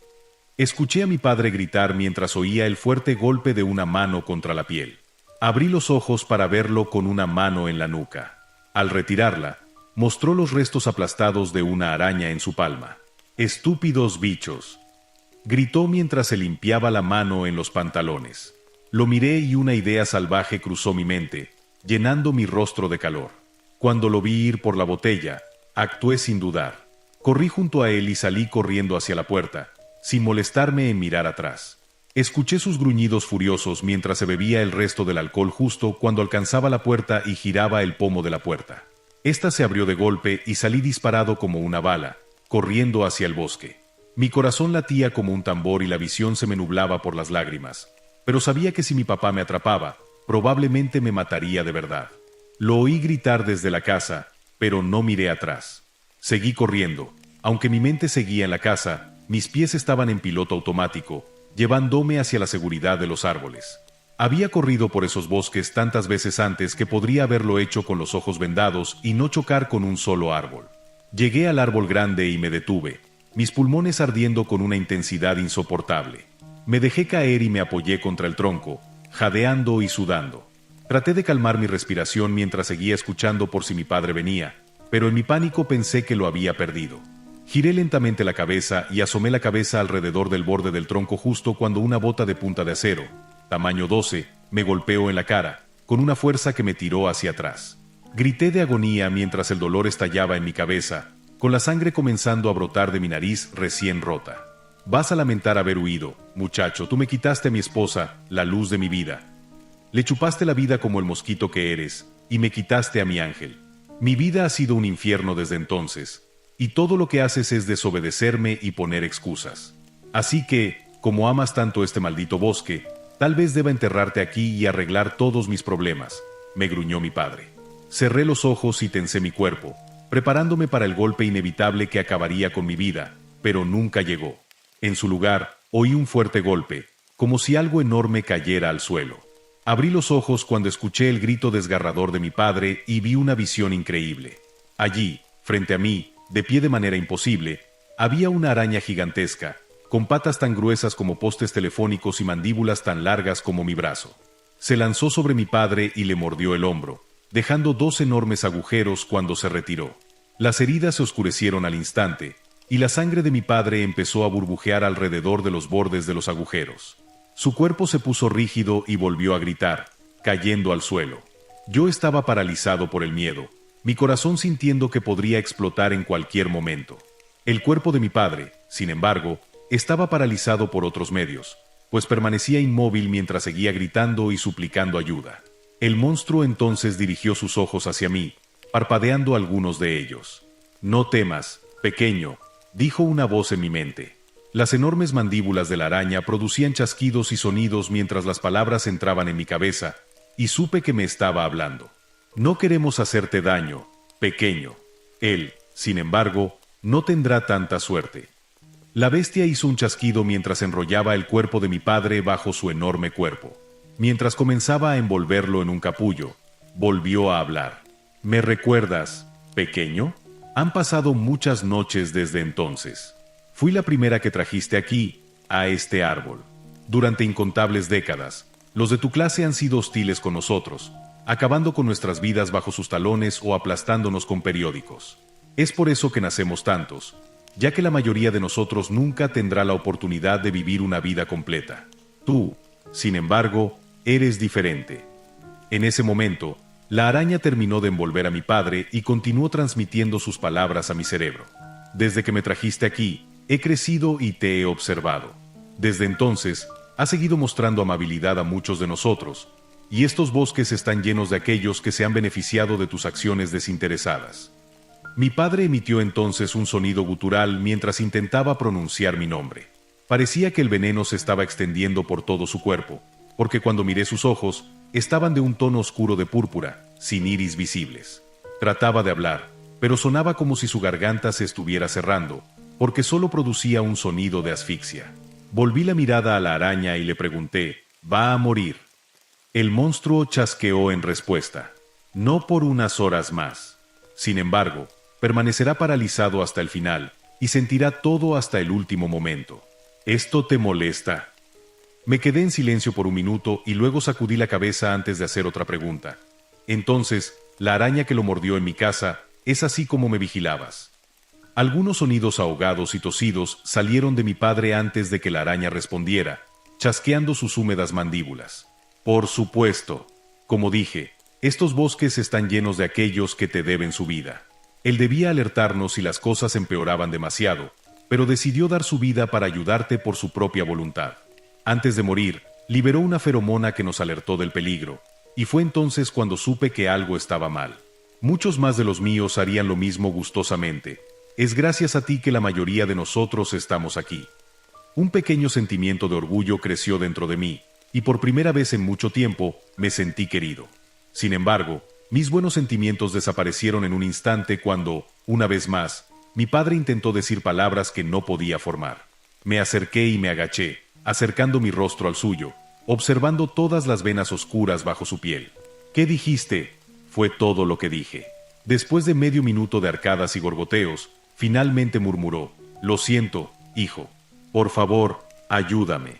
Escuché a mi padre gritar mientras oía el fuerte golpe de una mano contra la piel. Abrí los ojos para verlo con una mano en la nuca. Al retirarla, mostró los restos aplastados de una araña en su palma. «¡Estúpidos bichos!», gritó mientras se limpiaba la mano en los pantalones. Lo miré y una idea salvaje cruzó mi mente, llenando mi rostro de calor. Cuando lo vi ir por la botella, actué sin dudar. Corrí junto a él y salí corriendo hacia la puerta, sin molestarme en mirar atrás. Escuché sus gruñidos furiosos mientras se bebía el resto del alcohol justo cuando alcanzaba la puerta y giraba el pomo de la puerta. Esta se abrió de golpe y salí disparado como una bala, corriendo hacia el bosque. Mi corazón latía como un tambor y la visión se me nublaba por las lágrimas, pero sabía que si mi papá me atrapaba, probablemente me mataría de verdad. Lo oí gritar desde la casa, pero no miré atrás. Seguí corriendo. Aunque mi mente seguía en la casa, mis pies estaban en piloto automático, llevándome hacia la seguridad de los árboles. Había corrido por esos bosques tantas veces antes que podría haberlo hecho con los ojos vendados y no chocar con un solo árbol. Llegué al árbol grande y me detuve, mis pulmones ardiendo con una intensidad insoportable. Me dejé caer y me apoyé contra el tronco, jadeando y sudando. Traté de calmar mi respiración mientras seguía escuchando por si mi padre venía, pero en mi pánico pensé que lo había perdido. Giré lentamente la cabeza y asomé la cabeza alrededor del borde del tronco justo cuando una bota de punta de acero, tamaño 12, me golpeó en la cara, con una fuerza que me tiró hacia atrás. Grité de agonía mientras el dolor estallaba en mi cabeza, con la sangre comenzando a brotar de mi nariz recién rota. «Vas a lamentar haber huido, muchacho, tú me quitaste a mi esposa, la luz de mi vida. Le chupaste la vida como el mosquito que eres, y me quitaste a mi ángel. Mi vida ha sido un infierno desde entonces, y todo lo que haces es desobedecerme y poner excusas. Así que, como amas tanto este maldito bosque, tal vez deba enterrarte aquí y arreglar todos mis problemas», me gruñó mi padre. Cerré los ojos y tensé mi cuerpo, preparándome para el golpe inevitable que acabaría con mi vida, pero nunca llegó. En su lugar, oí un fuerte golpe, como si algo enorme cayera al suelo. Abrí los ojos cuando escuché el grito desgarrador de mi padre y vi una visión increíble. Allí, frente a mí, de pie de manera imposible, había una araña gigantesca, con patas tan gruesas como postes telefónicos y mandíbulas tan largas como mi brazo. Se lanzó sobre mi padre y le mordió el hombro, dejando 2 enormes agujeros cuando se retiró. Las heridas se oscurecieron al instante, y la sangre de mi padre empezó a burbujear alrededor de los bordes de los agujeros. Su cuerpo se puso rígido y volvió a gritar, cayendo al suelo. Yo estaba paralizado por el miedo, mi corazón sintiendo que podría explotar en cualquier momento. El cuerpo de mi padre, sin embargo, estaba paralizado por otros medios, pues permanecía inmóvil mientras seguía gritando y suplicando ayuda. El monstruo entonces dirigió sus ojos hacia mí, parpadeando algunos de ellos. «No temas, pequeño», dijo una voz en mi mente. Las enormes mandíbulas de la araña producían chasquidos y sonidos mientras las palabras entraban en mi cabeza, y supe que me estaba hablando. «No queremos hacerte daño, pequeño. Él, sin embargo, no tendrá tanta suerte». La bestia hizo un chasquido mientras enrollaba el cuerpo de mi padre bajo su enorme cuerpo. Mientras comenzaba a envolverlo en un capullo, volvió a hablar. «¿Me recuerdas, pequeño? Han pasado muchas noches desde entonces. Fui la primera que trajiste aquí, a este árbol. Durante incontables décadas, los de tu clase han sido hostiles con nosotros, acabando con nuestras vidas bajo sus talones o aplastándonos con periódicos. Es por eso que nacemos tantos, ya que la mayoría de nosotros nunca tendrá la oportunidad de vivir una vida completa. Tú, sin embargo, eres diferente. En ese momento, la araña terminó de envolver a mi padre y continuó transmitiendo sus palabras a mi cerebro. Desde que me trajiste aquí, he crecido y te he observado. Desde entonces, has seguido mostrando amabilidad a muchos de nosotros, y estos bosques están llenos de aquellos que se han beneficiado de tus acciones desinteresadas. Mi padre emitió entonces un sonido gutural mientras intentaba pronunciar mi nombre. Parecía que el veneno se estaba extendiendo por todo su cuerpo, porque cuando miré sus ojos, estaban de un tono oscuro de púrpura, sin iris visibles. Trataba de hablar, pero sonaba como si su garganta se estuviera cerrando, porque solo producía un sonido de asfixia. Volví la mirada a la araña y le pregunté, «¿Va a morir?». El monstruo chasqueó en respuesta, «No por unas horas más. Sin embargo, permanecerá paralizado hasta el final y sentirá todo hasta el último momento. ¿Esto te molesta?». Me quedé en silencio por un minuto y luego sacudí la cabeza antes de hacer otra pregunta. Entonces, la araña que lo mordió en mi casa, es así como me vigilabas. Algunos sonidos ahogados y tosidos salieron de mi padre antes de que la araña respondiera, chasqueando sus húmedas mandíbulas. Por supuesto. Como dije, estos bosques están llenos de aquellos que te deben su vida. Él debía alertarnos si las cosas empeoraban demasiado, pero decidió dar su vida para ayudarte por su propia voluntad. Antes de morir, liberó una feromona que nos alertó del peligro, y fue entonces cuando supe que algo estaba mal. Muchos más de los míos harían lo mismo gustosamente. Es gracias a ti que la mayoría de nosotros estamos aquí. Un pequeño sentimiento de orgullo creció dentro de mí, y por primera vez en mucho tiempo me sentí querido. Sin embargo, mis buenos sentimientos desaparecieron en un instante cuando, una vez más, mi padre intentó decir palabras que no podía formar. Me acerqué y me agaché, acercando mi rostro al suyo, observando todas las venas oscuras bajo su piel. «¿Qué dijiste?», fue todo lo que dije. Después de medio minuto de arcadas y gorgoteos, finalmente murmuró, «Lo siento, hijo. Por favor, ayúdame».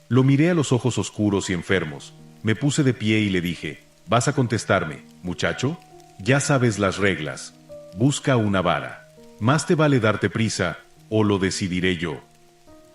Lo miré a los ojos oscuros y enfermos, me puse de pie y le dije, «¿Vas a contestarme, muchacho? Ya sabes las reglas. Busca una vara. Más te vale darte prisa, o lo decidiré yo».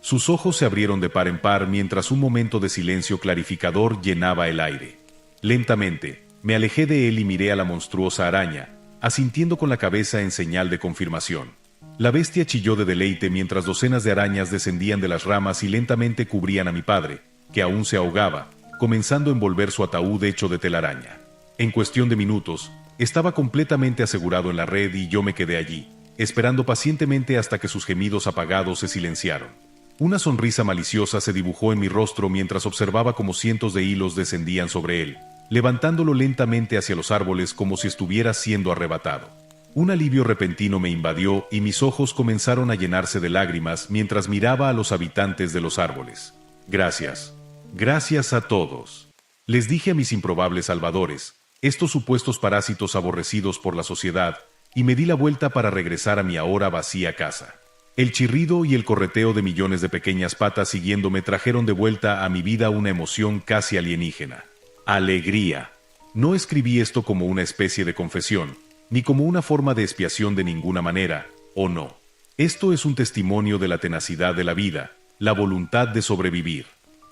Sus ojos se abrieron de par en par mientras un momento de silencio clarificador llenaba el aire. Lentamente, me alejé de él y miré a la monstruosa araña, asintiendo con la cabeza en señal de confirmación. La bestia chilló de deleite mientras docenas de arañas descendían de las ramas y lentamente cubrían a mi padre, que aún se ahogaba, comenzando a envolver su ataúd hecho de telaraña. En cuestión de minutos, estaba completamente asegurado en la red y yo me quedé allí, esperando pacientemente hasta que sus gemidos apagados se silenciaron. Una sonrisa maliciosa se dibujó en mi rostro mientras observaba cómo cientos de hilos descendían sobre él, levantándolo lentamente hacia los árboles como si estuviera siendo arrebatado. Un alivio repentino me invadió y mis ojos comenzaron a llenarse de lágrimas mientras miraba a los habitantes de los árboles. Gracias. Gracias a todos. Les dije a mis improbables salvadores, estos supuestos parásitos aborrecidos por la sociedad, y me di la vuelta para regresar a mi ahora vacía casa. El chirrido y el correteo de millones de pequeñas patas siguiéndome trajeron de vuelta a mi vida una emoción casi alienígena. Alegría. No escribí esto como una especie de confesión, ni como una forma de expiación de ninguna manera, ¿o no? Esto es un testimonio de la tenacidad de la vida, la voluntad de sobrevivir.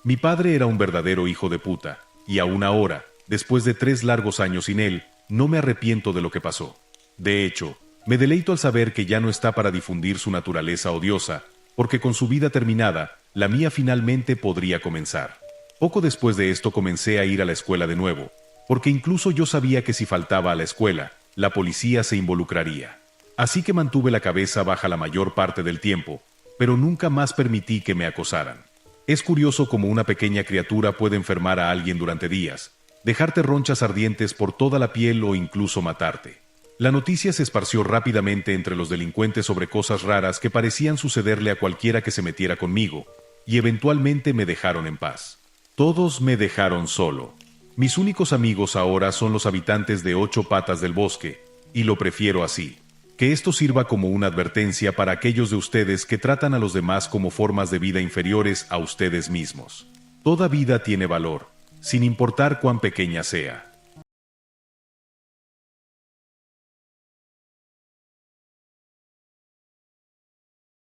Mi padre era un verdadero hijo de puta, y aún ahora, después de 3 largos años sin él, no me arrepiento de lo que pasó. De hecho, me deleito al saber que ya no está para difundir su naturaleza odiosa, porque con su vida terminada, la mía finalmente podría comenzar. Poco después de esto comencé a ir a la escuela de nuevo, porque incluso yo sabía que si faltaba a la escuela, la policía se involucraría. Así que mantuve la cabeza baja la mayor parte del tiempo, pero nunca más permití que me acosaran. Es curioso cómo una pequeña criatura puede enfermar a alguien durante días, dejarte ronchas ardientes por toda la piel o incluso matarte. La noticia se esparció rápidamente entre los delincuentes sobre cosas raras que parecían sucederle a cualquiera que se metiera conmigo, y eventualmente me dejaron en paz. Todos me dejaron solo. Mis únicos amigos ahora son los habitantes de 8 patas del bosque, y lo prefiero así. Que esto sirva como una advertencia para aquellos de ustedes que tratan a los demás como formas de vida inferiores a ustedes mismos. Toda vida tiene valor, sin importar cuán pequeña sea.